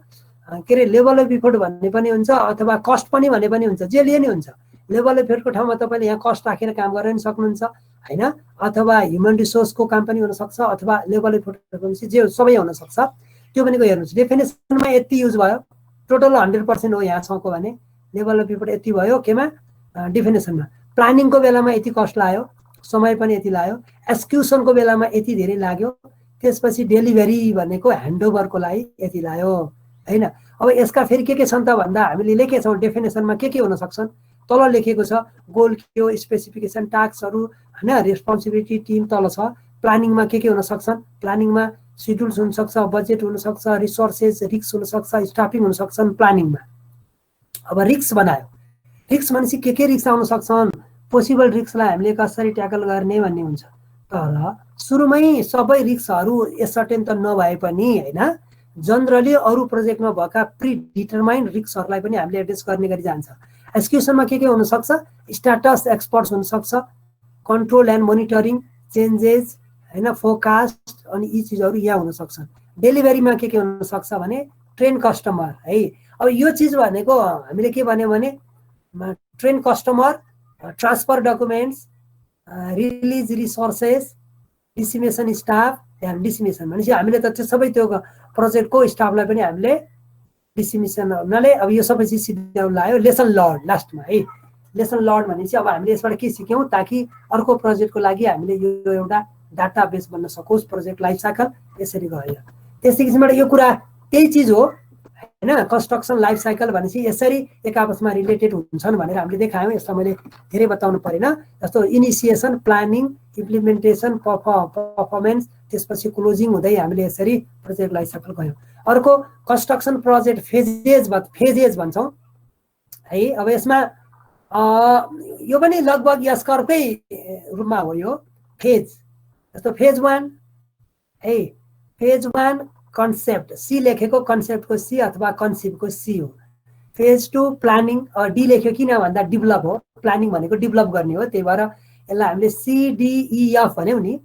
Speaker 1: के अरे लेभल अफ इफोर्ट भन्ने पनि हुन्छ अथवा कस्ट पनि भने पनि हुन्छ जे लिए नि हुन्छ लेभल अफ इफोर्टको ठाउँमा तपाईँले यहाँ कस्ट राखेर काम गर्न पनि सक्नुहुन्छ हैन अथवा ह्युमन रिसोर्सको काम पनि हुनसक्छ अथवा लेभल अफ इफोर्ट भनेपछि जे सबै हुनसक्छ त्यो भनेको हेर्नुहोस् डेफिनेसनमा यति युज भयो टोटल 100% हो यहाँसम्मको भने लेभल अफ इफोर्ट यति भयो केमा डेफिनेसनमा प्लानिङको बेलामा यति कस्ट लाग्यो समय पनि यति लाग्यो एक्सक्युसनको बेलामा यति धेरै लाग्यो त्यसपछि डेलिभरी भनेको ह्यान्डओभरको लागि यति लाग्यो हैन अब यसका फेरि के छन् त भन्दा हामीले लेखेछौँ डेफिनेसनमा के हुन सक्छन् तल लेखेको छ गोल के हो स्पेसिफिकेसन टास्कहरू हैन रेस्पोन्सिबिलिटी टिम तल छ प्लानिङमा के हुन सक्छन् प्लानिङमा शेड्युल्स हुन सक्छ बजेट हुन सक्छ रिसोर्सेस रिस्क हुन सक्छ स्टाफिङ हुन सक्छन् प्लानिङमा अब रिस्क बनायो रिस्क भनेपछि के रिस्क आउन सक्छन् पोसिबल रिस्कलाई हामीले कसरी ट्याकल गर्ने भन्ने हुन्छ तर सुरुमै सबै रिस्कहरू सर्टेन त नभए पनि हैन जनरली अरू प्रोजेक्टमा भएका प्री डिटरमाइन्ड रिस्कहरूलाई पनि हामीले एड्रेस गर्ने गरी जान्छ एक्सक्युसनमा के हुन सक्छ स्ट्याटस एक्सपर्ट्स हुन सक्छ कन्ट्रोल एन्ड मोनिटरिङ चेन्जेस हैन फोरकास्ट अनि यी चिजहरू यहाँ हुन सक्छन् डेलिभरीमा के हुन सक्छ भने ट्रेन कस्टमर है अब यो चिज भनेको हामीले के भन्यो भने train customer transfer documents release resources dissemination staff त्यहाँ डिसिमेसन भनेपछि हामीले त त्यो सबै त्यो प्रोजेक्टको स्टाफलाई पनि हामीले डिसिमेसन हुनाले अब यो सबै चिज सिद्ध्याउन लाग्यो लेसन लर्न लास्टमा है लेसन लर्न भनेपछि अब हामीले यसबाट के सिक्यौँ ताकि अर्को प्रोजेक्टको लागि हामीले यो एउटा डाटा बेस बन्न सकोस् प्रोजेक्ट लाइफ साइकल यसरी गयो त्यस्तै किसिमबाट यो कुरा त्यही चिज हो हैन कन्स्ट्रक्सन लाइफ साइकल भनेपछि यसरी एक आपसमा रिलेटेड हुन्छन् भनेर हामीले देखायौँ यसलाई मैले धेरै बताउनु परेन जस्तो इनिसिएसन प्लानिङ इम्प्लिमेन्टेसन पर्फर्मेन्स त्यसपछि क्लोजिङ हुँदै हामीले यसरी प्रोजेक्ट लाइफ साइकल गयौँ अर्को कन्स्ट्रक्सन प्रोजेक्ट फेजेस भन्छौँ है अब यसमा यो पनि लगभग यसकरकै रूपमा हो यो फेज जस्तो फेज 1 है फेज 1 कन्सेप्ट सी लेखेको कन्सेप्टको सी अथवा कन्सेप्टको सी हो फेज 2 प्लानिङ डी लेख्यो किन भन्दा डेभलप हो प्लानिङ भनेको डेभलप गर्ने हो त्यही भएर यसलाई हामीले CDEF भन्यौँ नि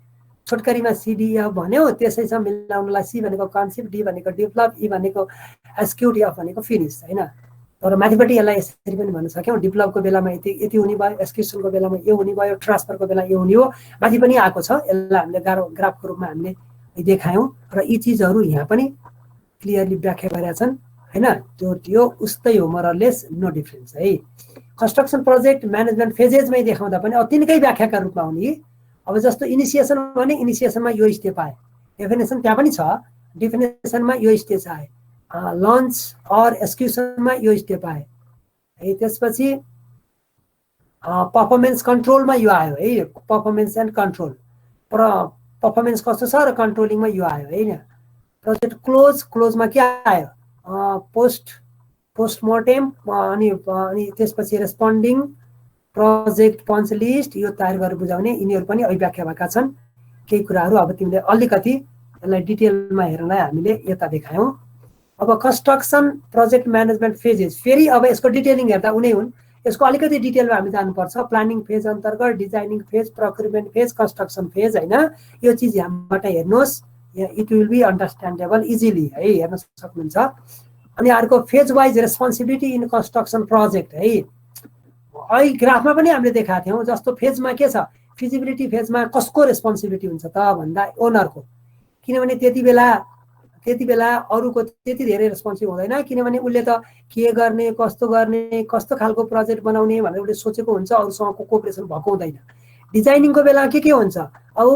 Speaker 1: छोटकरीमा CDEF भन्यौँ त्यसैसँग मिलाउनलाई सी भनेको कन्सेप्ट डी भनेको डेभलप ई भनेको एक्जिक्युट एफ भनेको फिनिस हैन तर माथिपट्टि यसलाई यसरी पनि भन्न सक्यौँ डेभलपको बेलामा यति हुने भयो एक्जिक्युसनको बेलामा यो हुने भयो ट्रान्सफरको बेला यो हुने हो माथि पनि आएको छ यसलाई हामीले ग्राफको रूपमा हामीले देखायौँ र यी चिजहरू यहाँ पनि क्लियरली व्याख्या गरेका छन् हैन त्यो उस्तै हो मोरलेस नो डिफरेन्स है कन्स्ट्रक्सन प्रोजेक्ट म्यानेजमेन्ट फेजेसमै देखाउँदा पनि अब तिनकै व्याख्याका रूपमा हुने अब जस्तो इनिसिएसन भने इनिसिएसनमा यो स्टेप आयो डेफिनेसन त्यहाँ पनि छ डेफिनेसनमा यो स्टेज आयो लन्च अर एक्जिक्युसनमा यो स्टेप आयो है त्यसपछि पर्फर्मेन्स कन्ट्रोलमा यो आयो है पर्फर्मेन्स एन्ड कन्ट्रोल पर्फर्मेन्स कस्तो छ र कन्ट्रोलिङमा यो आयो हैन प्रोजेक्ट क्लोजमा के आयो पोस्टमोर्टेम अनि त्यसपछि रेस्पोन्डिङ प्रोजेक्ट पञ्च लिस्ट यो तयार गरेर बुझाउने यिनीहरू पनि अभिव्याख्या भएका छन् केही कुराहरू अब तिमीले अलिकति यसलाई डिटेलमा हेर्नलाई हामीले यता देखायौँ अब कन्स्ट्रक्सन प्रोजेक्ट म्यानेजमेन्ट फेजेस फेरि अब यसको डिटेलिङ हेर्दा उनै हुन् यसको अलिकति डिटेलमा हामी जानुपर्छ प्लानिङ फेज अन्तर्गत designing phase procurement phase construction phase हैन यो चिज यहाँबाट हेर्नुहोस् it will be understandable easily है हेर्न सक्नुहुन्छ अनि अर्को phase wise responsibility in construction project है अहिले ग्राफमा पनि हामीले देखाएको थियौँ जस्तो फेजमा के छ फिजिबिलिटी फेजमा कसको रेस्पोन्सिबिलिटी हुन्छ त भन्दा ओनरको किनभने त्यति बेला त्यति बेला अरूको त्यति धेरै रेस्पोन्सिभ हुँदैन, किनभने उसले त के गर्ने, कस्तो खालको प्रोजेक्ट बनाउने भनेर उसले सोचेको हुन्छ, अरूसँगको कोअपरेसन भएको हुँदैन। डिजाइनिङको बेला के हुन्छ, अब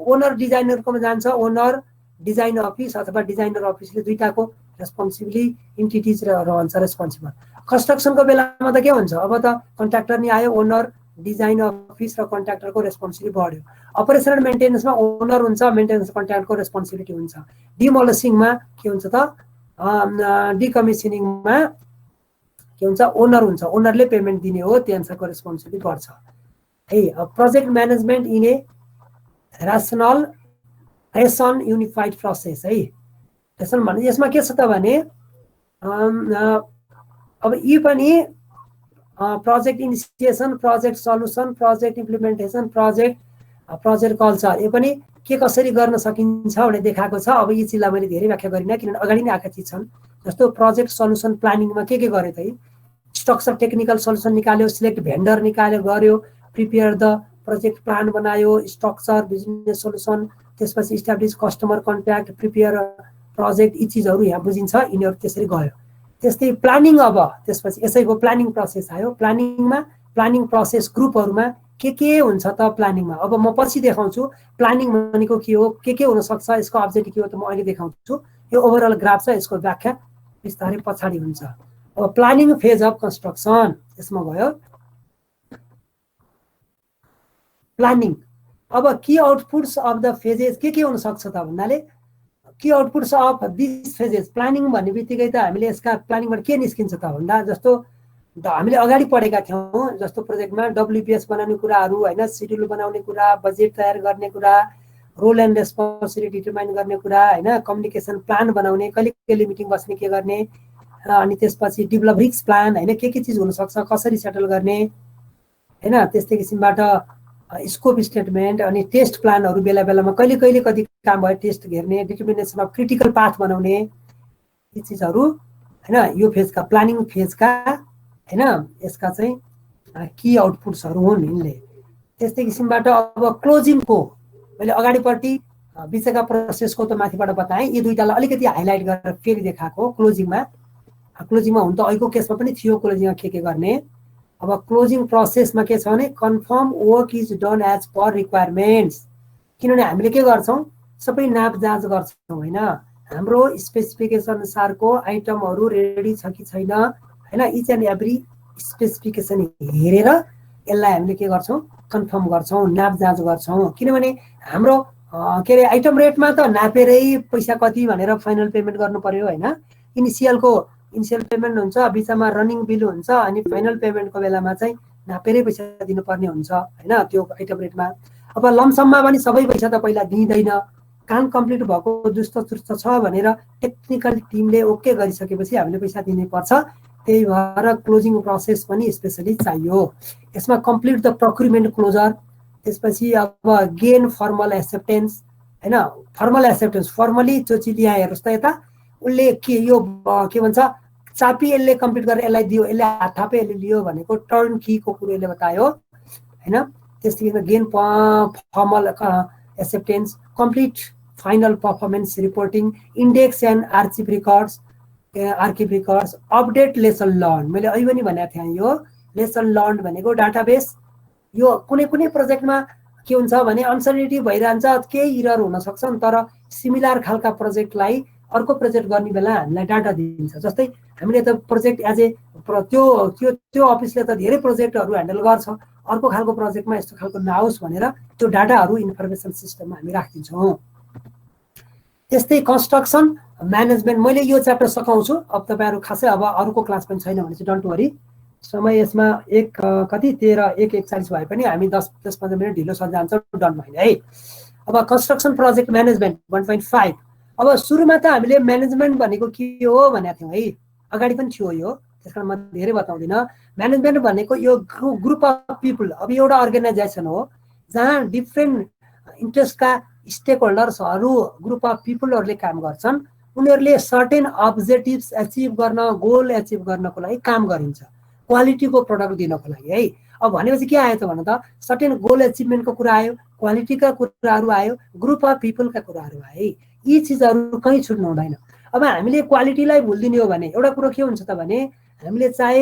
Speaker 1: ओनर डिजाइनरकोमा जान्छ, ओनर डिजाइन अफिस अथवा डिजाइनर अफिसले दुईटाको रेस्पोन्सिबिलिटी इन्टिटिज रहन्छ रेस्पोन्सिबल। कन्स्ट्रक्सनको बेलामा त के हुन्छ, अब त कन्ट्राक्टर नि आयो, ओनर डिजाइन अफिस र कन्ट्राक्टरको रेस्पोन्सिबिलिटी बढ्यो। अपरेसन एन्ड मेन्टेनेन्समा ओनर हुन्छ, मेन्टेनेन्स कन्ट्राक्टरको रेस्पोन्सिबिलिटी हुन्छ। डिमोलिसिङमा के हुन्छ त, डिकमिसनिङमा के हुन्छ, ओनर हुन्छ, ओनरले पेमेन्ट दिने हो, त्यो अनुसारको रेस्पोन्सिबिलिटी बढ्छ है। Project management in A ration unified process है। रेसन भने यसमा के छ त भने अब यी पनि project initiation, project solution, project implementation, project culture, यो पनि के कसरी गर्न सकिन्छ भने देखाएको छ। अब यी चिजलाई मैले धेरै व्याख्या गरिनँ किनभने अगाडि नै आएका चिज छन्। जस्तो प्रोजेक्ट सल्युसन प्लानिङमा के गर्यो त, स्ट्रक्चर टेक्निकल सल्युसन निकाल्यो, सिलेक्ट भेन्डर निकाल्यो, गर्यो, प्रिपेयर द प्रोजेक्ट प्लान बनायो, स्ट्रक्चर बिजनेस सल्युसन, त्यसपछि establish customer contact, prepare project, यी चिजहरू यहाँ बुझिन्छ, यिनीहरू त्यसरी गयो। त्यस्तै प्लानिङ, अब त्यसपछि यसैको प्लानिङ प्रोसेस आयो। प्लानिङमा प्लानिङ प्रोसेस ग्रुपहरूमा के हुन्छ त प्लानिङमा, अब म पछि देखाउँछु प्लानिङ भनेको के हो, के हुनसक्छ, यसको अब्जेक्टिभ के हो त म अहिले देखाउँछु। यो ओभरअल ग्राफ छ, यसको व्याख्या बिस्तारै पछाडि हुन्छ। अब प्लानिङ फेज अफ कन्स्ट्रक्सन, यसमा गयो प्लानिङ। अब key outputs of the phases के हुनसक्छ त भन्नाले key outputs of this phases, planning भन्ने बित्तिकै त हामीले यसका प्लानिङबाट के निस्किन्छ त भन्दा, जस्तो हामीले अगाडि पढेका थियौँ, जस्तो प्रोजेक्टमा डब्ल्युपिएस बनाउने कुराहरू होइन, सिड्युल बनाउने कुरा, बजेट तयार गर्ने कुरा, रोल एन्ड रेस्पोन्सिबिलिटी डिटरमाइन गर्ने कुरा होइन, कम्युनिकेसन प्लान बनाउने, कहिले मिटिङ बस्ने, के गर्ने, अनि त्यसपछि डेभलप रिस्क प्लान होइन, के चिज हुनसक्छ, कसरी सेटल गर्ने होइन, त्यस्तै किसिमबाट स्कोप स्टेटमेन्ट, अनि टेस्ट प्लानहरू बेला बेलामा कहिले कति काम भयो टेस्ट हेर्ने, डिटर्मिनेसन अफ क्रिटिकल पाथ बनाउने, यी चिजहरू होइन यो फेजका प्लानिङ फेजका होइन यसका चाहिँ की आउटपुट्सहरू हुन् यिनले। त्यस्तै किसिमबाट अब क्लोजिङको मैले अगाडिपट्टि बिचका प्रोसेसको त माथिबाट बताएँ, यी दुईटालाई अलिकति हाइलाइट गरेर फेरि देखाएको। क्लोजिङमा हुन त अहिलेको केसमा पनि थियो क्लोजिङमा के गर्ने। अब क्लोजिङ प्रोसेसमा के छ भने confirm work is done as per requirements, किनभने हामीले के गर्छौँ, सबै नाप जाँच गर्छौँ होइन, हाम्रो स्पेसिफिकेसन अनुसारको आइटमहरू रेडी छ कि छैन होइन, इच एन्ड एभ्री स्पेसिफिकेसन हेरेर यसलाई हामीले के गर्छौँ, कन्फर्म गर्छौँ, नाप जाँच गर्छौँ। किनभने हाम्रो के अरे आइटम रेटमा त नापेरै पैसा कति भनेर फाइनल पेमेन्ट गर्नु पर्यो होइन, इनिसियल पेमेन्ट हुन्छ, बिचमा रनिङ बिल हुन्छ, अनि फाइनल पेमेन्टको बेलामा चाहिँ नापेरै पैसा दिनुपर्ने हुन्छ होइन त्यो आइटम रेटमा। अब लमसममा पनि सबै पैसा त पहिला दिँदैन, काम कम्प्लिट भएको दुस्त छ भनेर टेक्निकल टिमले ओके गरिसकेपछि हामीले पैसा दिनै पर्छ। त्यही भएर क्लोजिङ प्रोसेस पनि स्पेसली चाहियो। यसमा कम्प्लिट द प्रोक्युरमेन्ट क्लोजर, त्यसपछि अब गेन फर्मल एक्सेप्टेन्स होइन, फर्मल एक्सेप्टेन्स फर्मली चोचिलिया हेर्नुहोस् त यता उसले यो के भन्छ चापी यसले कम्प्लिट गरेर यसलाई दियो, यसले हात थापे यसले लियो भनेको टर्न कीको कुरो यसले बतायो होइन। त्यस्तै gain formal acceptance, complete final performance reporting, index and archive records, update lesson learn. मैले अहिले पनि भनेको थिएँ यो लेसन लर्न भनेको डाटाबेस। यो कुनै प्रोजेक्टमा के हुन्छ भने अनसर्टेनिटी भइरहन्छ, केही इरर हुनसक्छ नि, तर सिमिलर खालका प्रोजेक्टलाई अर्को प्रोजेक्ट गर्ने बेला हामीलाई डाटा दिन्छ। जस्तै हामीले त प्रोजेक्ट एज ए त्यो अफिसले त धेरै प्रोजेक्टहरू ह्यान्डल गर्छ, अर्को खालको प्रोजेक्टमा यस्तो खालको नआओस् भनेर त्यो डाटाहरू इन्फर्मेसन सिस्टममा हामी राखिदिन्छौँ। त्यस्तै कन्स्ट्रक्सन म्यानेजमेन्ट मैले यो च्याप्टर सघाउँछु, अब तपाईँहरू खासै अब अरूको क्लास पनि छैन भने चाहिँ डोन्ट वरी। समय यसमा 1:41 भए पनि हामी 10-15 मिनट ढिलो जान्छ, डन भएन है। अब कन्स्ट्रक्सन प्रोजेक्ट म्यानेजमेन्ट 1.5। अब सुरुमा त हामीले म्यानेजमेन्ट भनेको के हो भनेको थियौँ है, अगाडि पनि थियो यो, त्यस कारण म धेरै बताउँदिनँ। म्यानेजमेन्ट भनेको यो ग्रुप अफ पिपल, अब एउटा अर्गनाइजेसन हो जहाँ डिफ्रेन्ट इन्ट्रेस्टका स्टेक होल्डर्सहरू ग्रुप अफ पिपलहरूले काम गर्छन्, उनीहरूले सर्टेन अब्जेक्टिभ्स एचिभ गर्न, गोल एचिभ गर्नको लागि काम गरिन्छ, क्वालिटीको प्रडक्ट दिनको लागि है। अब भनेपछि के आयो त भन्दा त सर्टेन गोल एचिभमेन्टको कुरा आयो, क्वालिटीका कुराहरू आयो, ग्रुप अफ पिपलका कुराहरू आए। यी चिजहरू कहीँ छुट्नु हुँदैन। अब हामीले क्वालिटीलाई भुलिदिने हो भने एउटा कुरो के हुन्छ त भने हामीले चाहे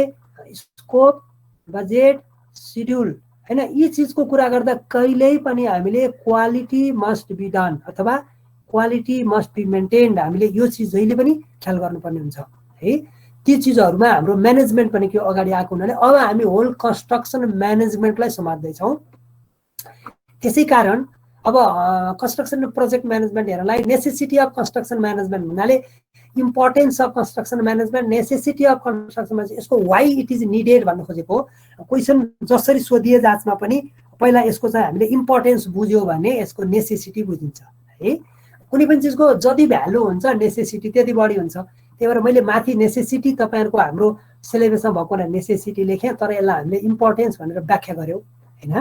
Speaker 1: स्कोप, बजेट, सिड्युल हैन यी चिजको कुरा गर्दा कहिल्यै पनि हामीले क्वालिटी मस्ट बी डन अथवा क्वालिटी मस्ट बी मेन्टेन्ड हामीले यो चिज जहिले पनि ख्याल गर्नुपर्ने हुन्छ है। ती चिजहरूमा हाम्रो म्यानेजमेन्ट पनि के अगाडि आएको हुनाले अब हामी होल कन्स्ट्रक्सन म्यानेजमेन्टलाई समात्दैछौँ। त्यसै कारण अब कन्स्ट्रक्सन प्रोजेक्ट म्यानेजमेन्ट हेर्नलाई नेसेसिटी अफ कन्स्ट्रक्सन म्यानेजमेन्ट हुनाले importance of construction management, necessity of construction management, यसको वाइ इट इज निडेड भन्नु खोजेको क्वेसन जसरी सोधिए जाँचमा पनि पहिला यसको चाहिँ हामीले इम्पोर्टेन्स बुझ्यो भने यसको नेसेसिटी बुझिन्छ है। कुनै पनि चिजको जति भ्यालु हुन्छ नेसेसिटी त्यति बढी हुन्छ। त्यही भएर मैले माथि नेसेसिटी तपाईँहरूको हाम्रो सिलेबसमा भएको नेसेसिटी लेखेँ, तर यसलाई हामीले इम्पोर्टेन्स भनेर व्याख्या गऱ्यौँ होइन।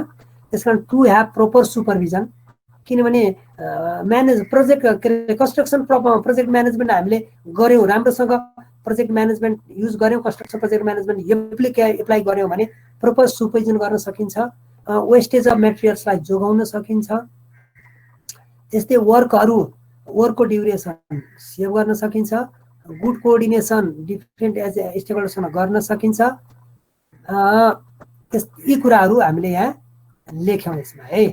Speaker 1: त्यस कारण टु ह्याभ प्रोपर सुपरभिजन, किनभने प्रोजेक्ट के अरे कन्स्ट्रक्सन प्रोजेक्ट म्यानेजमेन्ट हामीले गऱ्यौँ राम्रोसँग, प्रोजेक्ट म्यानेजमेन्ट युज गऱ्यौँ, कन्स्ट्रक्सन प्रोजेक्ट म्यानेजमेन्ट एप्लाई गऱ्यौँ भने प्रोपर सुपरभिजन गर्न सकिन्छ, वेस्टेज अफ मेटेरियल्सलाई जोगाउन सकिन्छ। त्यस्तै वर्कको ड्युरेसन सेभ गर्न सकिन्छ, गुड कोअर्डिनेसन डिफ्रेन्ट स्टेकहोल्डरसँग गर्न सकिन्छ। यी कुराहरू हामीले यहाँ लेख्यौँ यसमा है।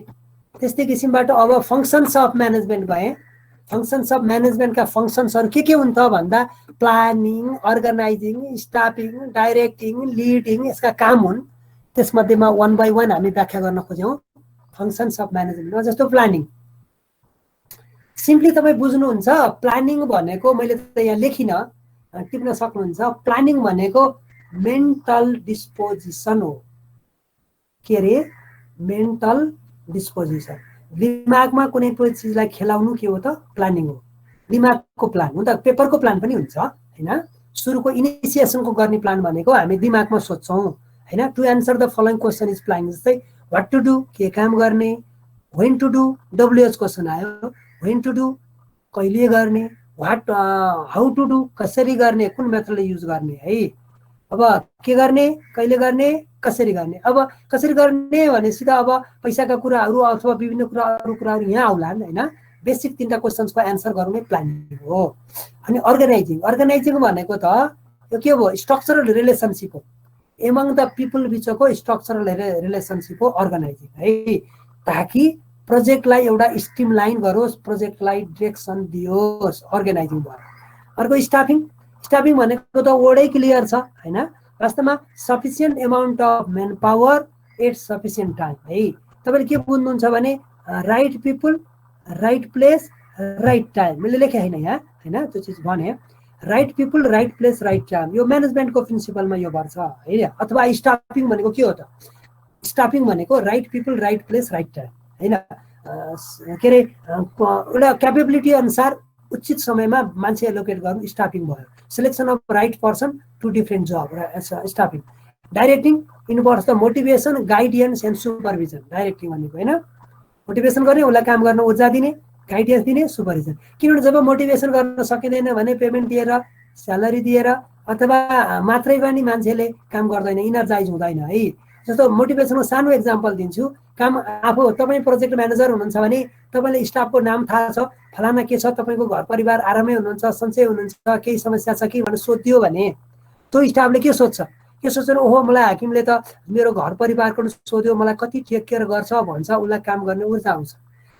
Speaker 1: त्यस्तै किसिमबाट अब फङ्सन्स अफ म्यानेजमेन्ट गए। फङ्सन्स अफ म्यानेजमेन्टका फङ्सन्सहरू के हुन् त भन्दा planning, organising, staffing, directing, leading यसका काम हुन्। त्यसमध्येमा 1 by 1 हामी व्याख्या गर्न खोज्यौँ फङ्सन्स अफ म्यानेजमेन्टमा। जस्तो प्लानिङ, सिम्पली तपाईँ बुझ्नुहुन्छ प्लानिङ भनेको मैले त यहाँ लेखिनँ, टिप्न सक्नुहुन्छ। प्लानिङ भनेको मेन्टल डिस्पोजिसन हो। के अरे मेन्टल डिस्पोजिसन, दिमागमा कुनै पनि चिजलाई खेलाउनु के हो त प्लानिङ हो। दिमागको प्लान हो त, पेपरको प्लान पनि हुन्छ होइन। सुरुको इनिसिएसनको गर्ने प्लान भनेको हामी दिमागमा सोध्छौँ होइन। To answer the following question is planning. जस्तै वाट टु डु के काम गर्ने, when to do WH question आयो, वेन टु डु कहिले गर्ने, हाउ टु डु कसरी गर्ने, कुन मेथडले युज गर्ने है। अब के गर्ने, कहिले गर्ने, कसरी गर्ने। अब कसरी गर्ने भनेपछि त अब पैसाका कुराहरू अथवा विभिन्न कुराहरू यहाँ आउलान् होइन। बेसिक 3टा क्वेसन्सको एन्सर गर्नु नै प्लानिङ हो। अनि अर्गनाइजिङ भनेको त यो के हो, स्ट्रक्चरल रिलेसनसिप हो। एमङ द पिपल बिचको स्ट्रक्चरल रिलेसनसिप हो अर्गनाइजिङ है। ताकि प्रोजेक्टलाई एउटा स्ट्रिमलाइन गरोस्, प्रोजेक्टलाई डिरेक्सन दियोस्, अर्गनाइजिङ भयो। अर्को स्टाफिङ भनेको त वर्डै क्लियर छ होइन। वास्तवमा sufficient amount of manpower at sufficient time है। तपाईँले के बुझ्नुहुन्छ भने right people, right place, right time. मैले लेखेँ होइन यहाँ होइन, त्यो चिज भने right people, right place, right time. यो म्यानेजमेन्टको प्रिन्सिपलमा यो पर्छ होइन। अथवा स्टाफिङ भनेको के हो त, स्टाफिङ भनेको right people, right place, right time होइन। के अरे एउटा क्यापेबिलिटी अनुसार उचित समयमा मान्छे एलोकेट गर्नु स्टाफिङ भयो। Selection of right person to different job staffing. Directing involves the motivation, guidance and supervision. Directing भनेको होइन मोटिभेसन गर्ने, उसलाई काम गर्न ऊर्जा दिने, गाइडेन्स दिने, सुपरभिजन। किनभने जब मोटिभेसन गर्न सकिँदैन भने पेमेन्ट दिएर, स्यालेरी दिएर अथवा मात्रै पनि मान्छेले काम गर्दैन, इनर्जाइज हुँदैन है। जस्तो मोटिभेसनको सानो एक्जाम्पल दिन्छु। काम आफू तपाईँ प्रोजेक्ट म्यानेजर हुनुहुन्छ भने तपाईँले स्टाफको नाम थाहा छ, फलाना के छ, तपाईँको घर परिवार आरामै हुनुहुन्छ, सन्चै हुनुहुन्छ, केही समस्या छ कि भनेर सोधियो भने त्यो स्टाफले के सोध्छ, ओहो मलाई हाकिमले त मेरो घर परिवारको सोध्यो, मलाई कति टेक केयर गर्छ भन्छ, उसलाई काम गर्ने ऊर्जा आउँछ।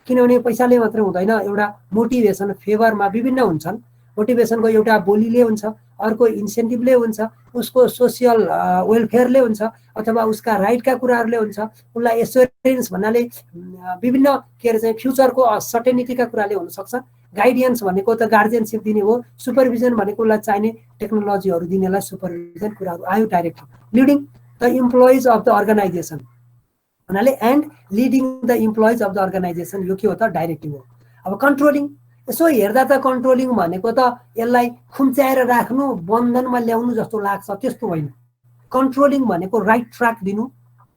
Speaker 1: किनभने पैसाले मात्रै हुँदैन, एउटा मोटिभेसन फेभरमा विभिन्न हुन्छन्। मोटिभेसनको एउटा बोलीले हुन्छ, अर्को इन्सेन्टिभले हुन्छ, उसको सोसियल वेलफेयरले हुन्छ, अथवा उसका राइटका कुराहरूले हुन्छ। उसलाई एस्योरेन्स भन्नाले विभिन्न के अरे चाहिँ फ्युचरको सर्टेनिटीका कुराले हुनसक्छ। गाइडेन्स भनेको त गार्जियनसिप दिने हो। सुपरभिजन भनेको उसलाई चाहिने टेक्नोलोजीहरू दिनेलाई सुपरभिजन कुराहरू आयो। Directing leading the employees of the organisation भन्नाले and leading the employees of the organisation, यो के हो त डाइरेक्टिङ हो। अब कन्ट्रोलिङ, यसो हेर्दा त कन्ट्रोलिङ भनेको त यसलाई खुम्च्याएर राख्नु, बन्धनमा ल्याउनु जस्तो लाग्छ, त्यस्तो होइन। कन्ट्रोलिङ भनेको राइट ट्र्याक दिनु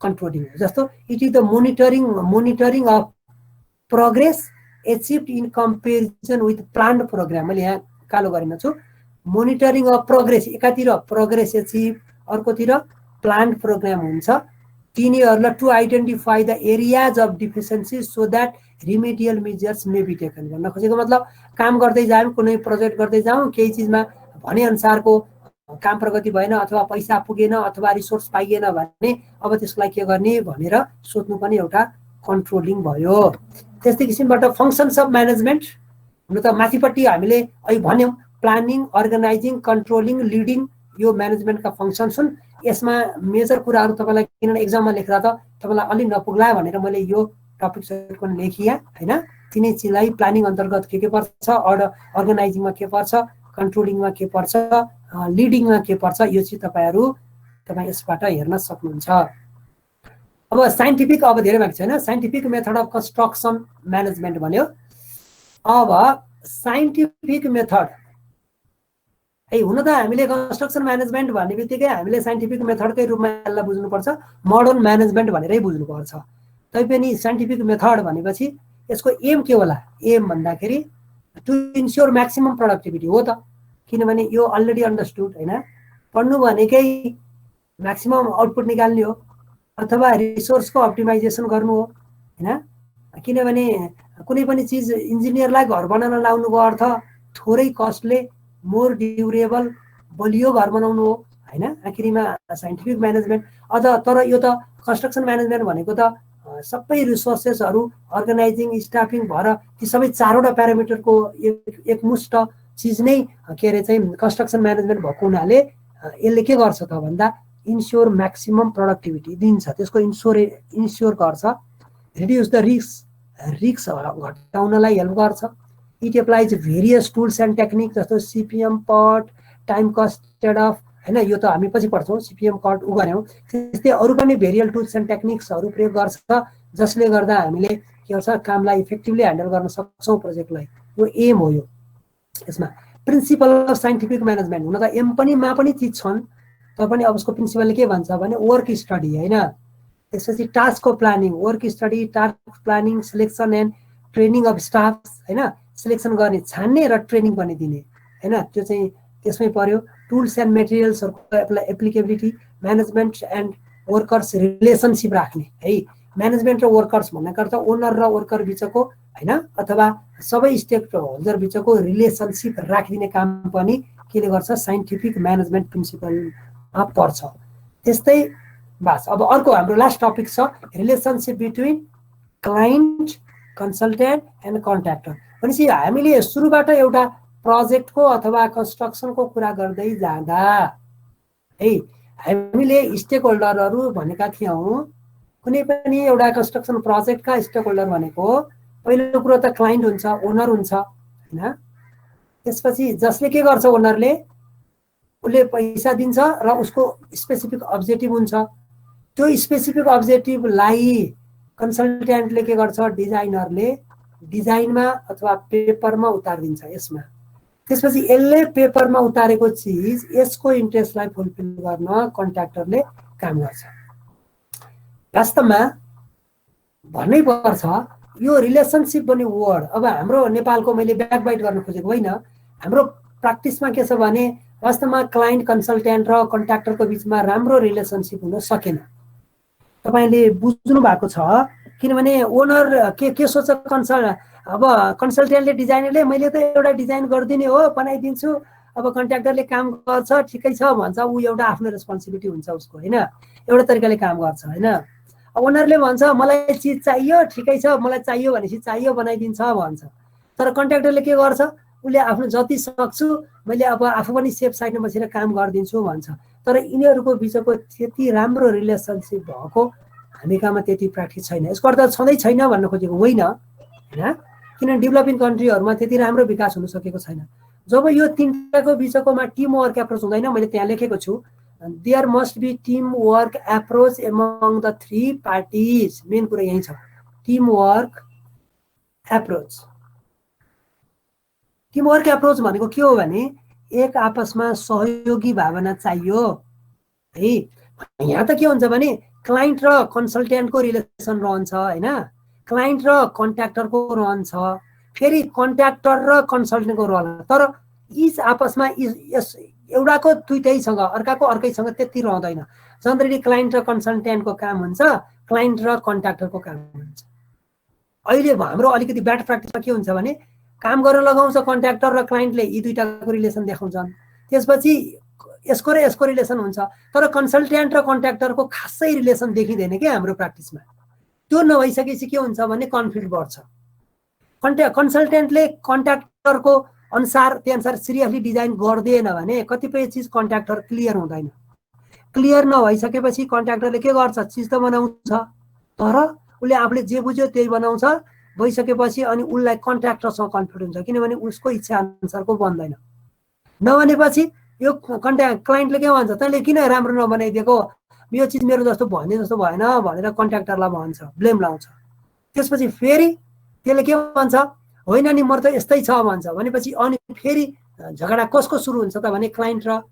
Speaker 1: कन्ट्रोलिङ हो। जस्तो it is the monitoring of progress achieved in comparison with planned programme. मैले यहाँ कालो गरिन छु। मोनिटरिङ अफ प्रोग्रेस, एकातिर प्रोग्रेस एचिभ, अर्कोतिर प्लान्ड प्रोग्राम हुन्छ। तिनीहरूलाई to identify the areas of deficiency so that remedial measures may be taken भन्न खोजेको मतलब काम गर्दै जाऊँ, कुनै प्रोजेक्ट गर्दै जाऊँ, केही चिजमा भनेअनुसारको काम प्रगति भएन अथवा पैसा पुगेन अथवा रिसोर्स पाइएन भने अब त्यसलाई के गर्ने भनेर सोच्नु पनि एउटा कन्ट्रोलिङ भयो। त्यस्तै किसिमबाट फङ्सन्स अफ म्यानेजमेन्ट, हुन त माथिपट्टि हामीले अहिले भन्यौँ प्लानिङ, अर्गनाइजिङ, कन्ट्रोलिङ, लिडिङ यो म्यानेजमेन्टका फङ्सन्स हुन्। यसमा मेजर कुराहरू तपाईँलाई किनभने एक्जाममा लेख्दा त तपाईँलाई अलि नपुग्ला भनेर मैले यो टपिक पनि लेखिएँ होइन। तिनै चिजलाई प्लानिङ अन्तर्गत के पर्छ, अर्गनाइजिङमा के पर्छ, कन्ट्रोलिङमा के पर्छ, लिडिङमा के पर्छ, यो चाहिँ तपाईँ यसबाट हेर्न सक्नुहुन्छ। अब साइन्टिफिक अब धेरै बाँकी छैन, scientific method of construction management भन्यो। अब साइन्टिफिक मेथड हुन त हामीले कन्स्ट्रक्सन म्यानेजमेन्ट भन्ने बित्तिकै हामीले साइन्टिफिक मेथडकै रूपमा यसलाई बुझ्नुपर्छ, मोडर्न म्यानेजमेन्ट भनेरै बुझ्नुपर्छ। तैपनि साइन्टिफिक मेथड भनेपछि यसको एम के होला? एम भन्दाखेरि टु इन्स्योर म्याक्सिमम प्रोडक्टिभिटी हो त, किनभने यो अलरेडी अन्डरस्टुड होइन। पढ्नु भनेकै म्याक्सिमम आउटपुट निकाल्ने हो अथवा रिसोर्सको अप्टिमाइजेसन गर्नु हो होइन। किनभने कुनै पनि चिज इन्जिनियरलाई घर बनाउन लाउनुको अर्थ थोरै कस्टले मोर ड्युरेबल बलियो घर बनाउनु हो होइन। आखिरीमा साइन्टिफिक म्यानेजमेन्ट अझ, तर यो त कन्स्ट्रक्सन म्यानेजमेन्ट भनेको त सबै रिसोर्सेसहरू अर्गनाइजिङ स्टाफिङ भएर ती सबै चारवटा प्यारामिटरको एकमुष्ट चिज नै के अरे चाहिँ कन्स्ट्रक्सन म्यानेजमेन्ट भएको हुनाले यसले के गर्छ त भन्दा इन्स्योर म्याक्सिमम प्रोडक्टिभिटी दिन्छ, त्यसको इन्स्योर गर्छ। रिड्युस द रिस्क घटाउनलाई हेल्प गर्छ। It applies various tools and technique जस्तो सिपिएम, पट, टाइम कस्टेड अफ होइन, यो त हामी पछि पढ्छौँ, सिपिएम कट गऱ्यौँ। त्यस्तै अरू पनि भेरियल टुल्स एन्ड टेक्निक्सहरू प्रयोग गर्छ जसले गर्दा हामीले के गर्छ कामलाई इफेक्टिभली ह्यान्डल गर्न सक्छौँ प्रोजेक्टलाई। यो एम हो। यो यसमा प्रिन्सिपल अफ साइन्टिफिक म्यानेजमेन्ट, हुन त एम पनि मा पनि चिज छन्, तर पनि अब उसको प्रिन्सिपलले के भन्छ भने वर्क स्टडी होइन। त्यसपछि टास्कको planning, work study, task planning, selection and training of staff होइन, सिलेक्सन गर्ने, छान्ने र ट्रेनिङ पनि दिने होइन, त्यो चाहिँ त्यसमै पर्यो। टुल्स एन्ड मेटेरियल्सहरूको applicability, management and workers relationship राख्ने है। म्यानेजमेन्ट र वर्कर्स भन्नाको अर्थ ओनर र वर्कर बिचको होइन अथवा सबै स्टेक होल्डर बिचको रिलेसनसिप राखिदिने काम पनि के गर्छ साइन्टिफिक म्यानेजमेन्ट प्रिन्सिपलमा पर्छ। त्यस्तै बस अब अर्को हाम्रो लास्ट टपिक छ relationship between client, consultant and contractor. भनेपछि हामीले सुरुबाट एउटा प्रोजेक्टको अथवा कन्स्ट्रक्सनको कुरा गर्दै जाँदा है हामीले स्टेक होल्डरहरू भनेका थियौँ। कुनै पनि एउटा कन्स्ट्रक्सन प्रोजेक्टका स्टेक होल्डर भनेको पहिलो कुरो त क्लाइन्ट हुन्छ, ओनर हुन्छ होइन। त्यसपछि जसले के गर्छ, ओनरले उसले पैसा दिन्छ र उसको स्पेसिफिक अब्जेक्टिभ हुन्छ। त्यो स्पेसिफिक अब्जेक्टिभलाई कन्सल्टेन्टले के गर्छ, डिजाइनरले डिजाइनमा अथवा पेपरमा उतारिदिन्छ यसमा। त्यसपछि यसले पेपरमा उतारेको चिज यसको इन्ट्रेस्टलाई फुलफिल गर्न कन्ट्र्याक्टरले काम गर्छ। वास्तवमा भन्नै पर्छ यो रिलेसनसिप भन्ने वर्ड अब हाम्रो नेपालको मैले ब्याकबाइट गर्न खोजेको होइन। हाम्रो प्र्याक्टिसमा के छ भने वास्तवमा क्लाइन्ट, कन्सल्टेन्ट र कन्ट्र्याक्टरको बिचमा राम्रो रिलेसनसिप हुन सकेन। तपाईँले बुझ्नु भएको छ, किनभने ओनर के सोच्छ, अब कन्सल्टेन्टले डिजाइनरले मैले त एउटा डिजाइन गरिदिने हो, बनाइदिन्छु, अब कन्ट्र्याक्टरले काम गर्छ ठिकै छ भन्छ, ऊ एउटा आफ्नो रेस्पोन्सिबिलिटी हुन्छ उसको होइन, एउटा तरिकाले काम गर्छ होइन। ओनरले भन्छ मलाई चिज चाहियो, ठिकै छ मलाई चाहियो भनेपछि चाहियो बनाइदिन्छ भन्छ। तर कन्ट्र्याक्टरले के गर्छ, उसले आफ्नो जति सक्छु मैले अब आफू पनि सेफ साइडमा बसेर काम गरिदिन्छु भन्छ। तर यिनीहरूको बिचको त्यति राम्रो रिलेसनसिप भएको हामी कहाँमा त्यति प्र्याक्टिस छैन। यसको अर्थ छँदै छैन भन्न खोजेको होइन होइन, किनभने डेभलपिङ कन्ट्रीहरूमा त्यति राम्रो विकास हुन सकेको छैन। जब यो तिनटाको बिचकोमा टिम वर्क एप्रोच हुँदैन, मैले त्यहाँ लेखेको छु there must be teamwork approach among the three parties. मेन कुरा यही छ, teamwork approach. Teamwork approach भनेको के हो भने एक आपसमा सहयोगी भावना चाहियो है। यहाँ त के हुन्छ भने क्लाइन्ट र कन्सल्टेन्टको रिलेसन रहन्छ होइन, क्लाइन्ट र कन्ट्र्याक्टरको रहन्छ, फेरि कन्ट्र्याक्टर र कन्सल्टेन्टको रहन्छ। तर इच आपसमा एउटाको दुइटैसँग अर्काको अर्कैसँग त्यति रहँदैन। जनरली क्लाइन्ट र कन्सल्टेन्टको काम हुन्छ, क्लाइन्ट र कन्ट्र्याक्टरको काम हुन्छ। अहिले हाम्रो अलिकति ब्याड प्र्याक्टिसमा के हुन्छ भने काम गर्न लगाउँछ कन्ट्र्याक्टर र क्लाइन्टले, यी दुईटाको रिलेसन देखाउँछन्, त्यसपछि यसको र यसको रिलेसन हुन्छ, तर कन्सल्ट्यान्ट र कन्ट्र्याक्टरको खासै रिलेसन देखिँदैन क्या हाम्रो प्र्याक्टिसमा। त्यो नभइसकेपछि के हुन्छ भने कन्फ्लिक्ट बढ्छ। कन्सल्टेन्टले कन्ट्र्याक्टरको अनुसार त्यो अनुसार सिरियसली डिजाइन गर्दैन भने कतिपय चिज कन्ट्र्याक्टर क्लियर हुँदैन। क्लियर नभइसकेपछि कन्ट्र्याक्टरले के गर्छ, चिज त बनाउँछ तर उसले आफूले जे बुझ्यो त्यही बनाउँछ, भइसकेपछि अनि उसलाई कन्ट्र्याक्टरसँग कन्फ्लिक्ट हुन्छ, किनभने उसको इच्छा अनुसारको बन्दैन। नभनेपछि यो क्लाइन्टले के भन्छ, तैँले किन राम्रो नबनाइदिएको, यो चिज मेरो जस्तो भन्ने जस्तो भएन भनेर कन्ट्र्याक्टरलाई भन्छ, ब्लेम लाउँछ। त्यसपछि फेरि त्यसले के भन्छ, होइन नि म त यस्तै छ भन्छ, भनेपछि अनि फेरि झगडा कसको सुरु हुन्छ त भने क्लाइन्ट र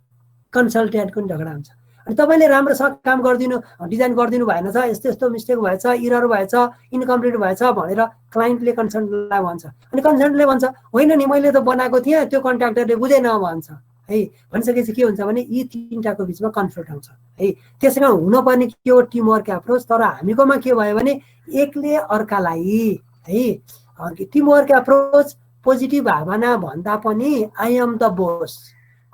Speaker 1: कन्सल्टेन्टको झगडा हुन्छ। अनि तपाईँले राम्रोसँग काम गरिदिनु, डिजाइन गरिदिनु भएन छ, यस्तो यस्तो मिस्टेक भएछ, इरर भएछ, इन्कम्प्लिट भएछ भनेर क्लाइन्टले कन्सल्टेन्टलाई भन्छ। अनि कन्सल्टेन्टले भन्छ होइन नि मैले त बनाएको थिएँ, त्यो कन्ट्र्याक्टरले बुझेन भन्छ है। भनिसकेपछि के हुन्छ भने यी तिनटाको बिचमा कन्फ्लिक्ट आउँछ है। त्यसै कारण हुनुपर्ने के हो, टिमवर्क एप्रोच। तर हामीकोमा के भयो भने एकले अर्कालाई है, टिमवर्क एप्रोच पोजिटिभ भावना भन्दा पनि आई एम द बोस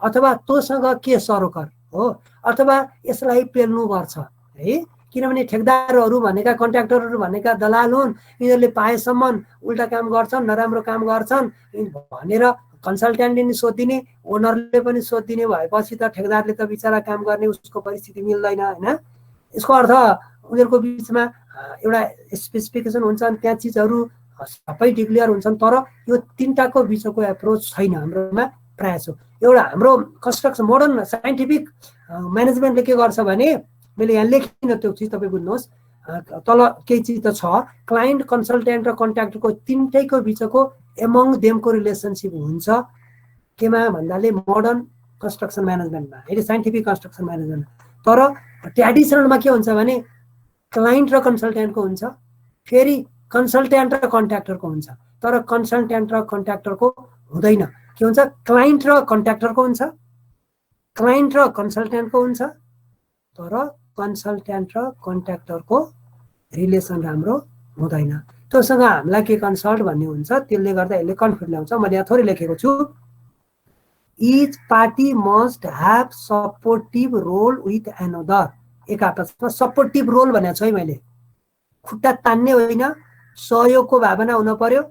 Speaker 1: अथवा तँसँग के सरोकार हो अथवा यसलाई पेल्नुपर्छ है। किनभने ठेकदारहरू भनेका, कन्ट्र्याक्टरहरू भनेका दलाल हुन्, यिनीहरूले पाएसम्म उल्टा काम गर्छन्, नराम्रो काम गर्छन् भनेर कन्सल्ट्यान्टले नि सोधिदिने, ओनरले पनि सोधिदिने भएपछि त ठेकदारले त बिचरा काम गर्ने उसको परिस्थिति मिल्दैन होइन। यसको अर्थ उनीहरूको बिचमा एउटा स्पेसिफिकेसन हुन्छन्, त्यहाँ चिजहरू सबै डिक्लियर हुन्छन्, तर यो तिनटाको बिचको एप्रोच छैन हाम्रोमा प्रायः छ। एउटा हाम्रो कन्स्ट्रक्सन मोडर्न साइन्टिफिक म्यानेजमेन्टले के गर्छ भने, मैले यहाँ लेखिनँ त्यो चिज तपाईँ बुझ्नुहोस्, तल केही चिज त छ, क्लाइन्ट कन्सल्टेन्ट र कन्ट्र्याक्टरको तिनटैको बिचको एमङ देमको रिलेसनसिप हुन्छ केमा भन्दाले मोडर्न कन्स्ट्रक्सन म्यानेजमेन्टमा होइन, साइन्टिफिक कन्स्ट्रक्सन म्यानेजमेन्ट। तर ट्रेडिसनलमा के हुन्छ भने क्लाइन्ट र कन्सल्टेन्टको हुन्छ, फेरि कन्सल्ट्यान्ट र कन्ट्र्याक्टरको हुन्छ, तर कन्सल्ट्यान्ट र कन्ट्र्याक्टरको हुँदैन। के हुन्छ, क्लाइन्ट र कन्ट्र्याक्टरको हुन्छ, क्लाइन्ट र कन्सल्ट्यान्टको हुन्छ, तर कन्सल्ट्यान्ट र कन्ट्र्याक्टरको रिलेसन राम्रो हुँदैन। त्योसँग हामीलाई के कन्सल्ट भन्ने हुन्छ, त्यसले गर्दा यसले कन्फ्लिक्ट ल्याउँछ। मैले यहाँ थोरै लेखेको छु, each party must have supportive role with another. एक आपसमा सपोर्टिभ रोल भनेको छु है मैले, खुट्टा तान्ने होइन, सहयोगको भावना हुन पर्यो।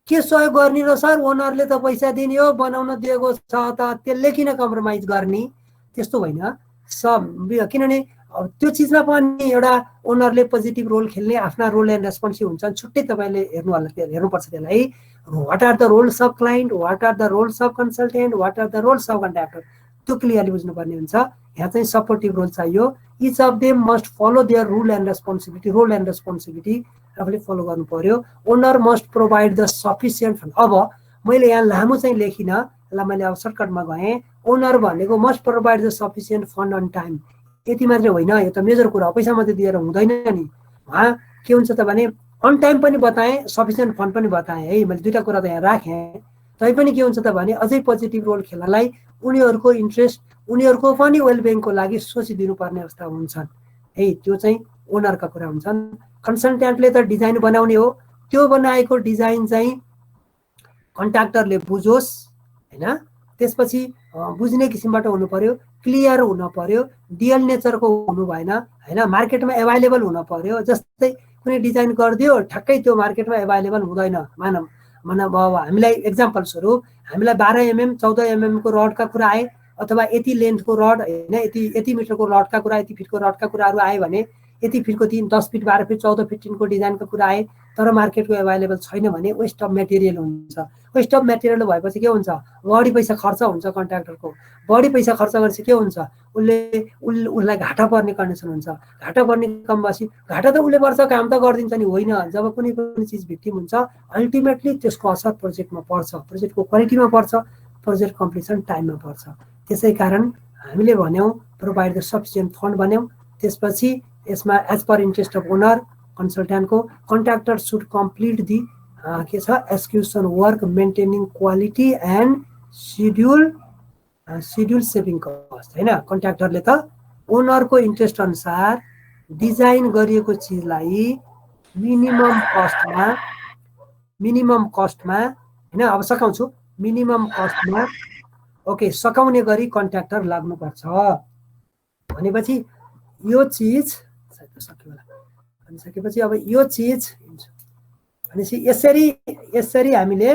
Speaker 1: के सहयोग गर्ने र सर, ओनरले त पैसा दिने हो, बनाउन दिएको छ त त्यसले किन कम्प्रोमाइज गर्ने, त्यस्तो होइन सब। किनभने त्यो चिजमा पनि एउटा ओनरले पोजिटिभ रोल खेल्ने आफ्ना रोल एन्ड रेस्पोन्सिभ हुन्छन्, छुट्टै तपाईँले हेर्नुपर्छ त्यसलाई। What are the roles of client, what are the roles of consultant, what are the roles of contractor, त्यो क्लियरली बुझ्नुपर्ने हुन्छ। यहाँ चाहिँ सपोर्टिभ रोल चाहियो। Each of them must follow their role and responsibility आफूले फलो गर्नु पर्यो। Owner must provide the sufficient fund. अब मैले यहाँ लामो चाहिँ लेखिनँ, ल मैले अब सर्टकटमा गएँ। ओनर भनेको must provide the sufficient fund on time, यति मात्रै होइन, यो त मेजर कुरा हो, पैसा मात्रै दिएर हुँदैन नि। उहाँ के हुन्छ त भने अन टाइम पनि बताएँ, सफिसियन्ट फन्ड पनि बताएँ है, मैले दुईवटा कुरा त यहाँ राखेँ। तैपनि के हुन्छ त भने अझै पोजिटिभ रोल खेल्नलाई उनीहरूको इन्ट्रेस्ट, उनीहरूको पनि वेलबिङको लागि सोचिदिनुपर्ने अवस्था हुन्छन् है, त्यो चाहिँ ओनरका कुरा हुन्छन्। कन्सल्ट्यान्टले त डिजाइन बनाउने हो, त्यो बनाएको डिजाइन चाहिँ कन्ट्र्याक्टरले बुझोस् होइन, त्यसपछि बुझ्ने किसिमबाट हुनु पर्यो, क्लियर हुन पर्यो, डिएल नेचरको हुनु भएन होइन, मार्केटमा एभाइलेबल हुन पर्यो। जस्तै कुनै डिजाइन गरिदियो, ठ्याक्कै त्यो मार्केटमा एभाइलेबल हुँदैन। मानव अब हामीलाई एक्जाम्पल स्वरूप हामीलाई 12 mm 14 mm को रडका कुरा आए, अथवा यति लेन्थको रड होइन, यति मिटरको रडका कुरा, यति फिटको रडका कुराहरू आए भने, यति फिटको 10 फिट 12 फिट 14 फिट टिनको डिजाइनको कुरा आए, तर मार्केटको एभाइलेबल छैन भने वेस्ट अफ मेटेरियल हुन्छ। वेस्ट अफ मेटेरियल भएपछि के हुन्छ, बढी पैसा खर्च हुन्छ कन्ट्र्याक्टरको। बढी पैसा खर्च गरेपछि के हुन्छ, उसलाई घाटा पर्ने कन्डिसन हुन्छ। घाटा पर्ने कम भएपछि घाटा त उसले पर्छ, काम त गरिदिन्छ नि, होइन। जब कुनै पनि चिज भिक्टिम हुन्छ, अल्टिमेटली त्यसको असर प्रोजेक्टमा पर्छ, प्रोजेक्टको क्वालिटीमा पर्छ, प्रोजेक्ट कम्प्लिसन टाइममा पर्छ। त्यसै कारण हामीले भन्यौँ प्रोभाइड द सफिसियन्ट फन्ड भन्यौँ। त्यसपछि यसमा as per interest of owner कन्सल्ट्यान्टको, कन्ट्र्याक्टर सुड कम्प्लिट दि के छ execution work maintaining quality and schedule saving cost होइन। कन्ट्र्याक्टरले त ओनरको इन्ट्रेस्ट अनुसार डिजाइन गरिएको चिजलाई मिनिमम कस्टमा मिनिमम कस्टमा हैन अब सकाउँछु मिनिमम कस्टमा ओके सकाउने गरी कन्ट्र्याक्टर लाग्नुपर्छ भनेपछि यो चिज सक्यो होला भनिसकेपछि अब यो चिज भनेपछि यसरी हामीले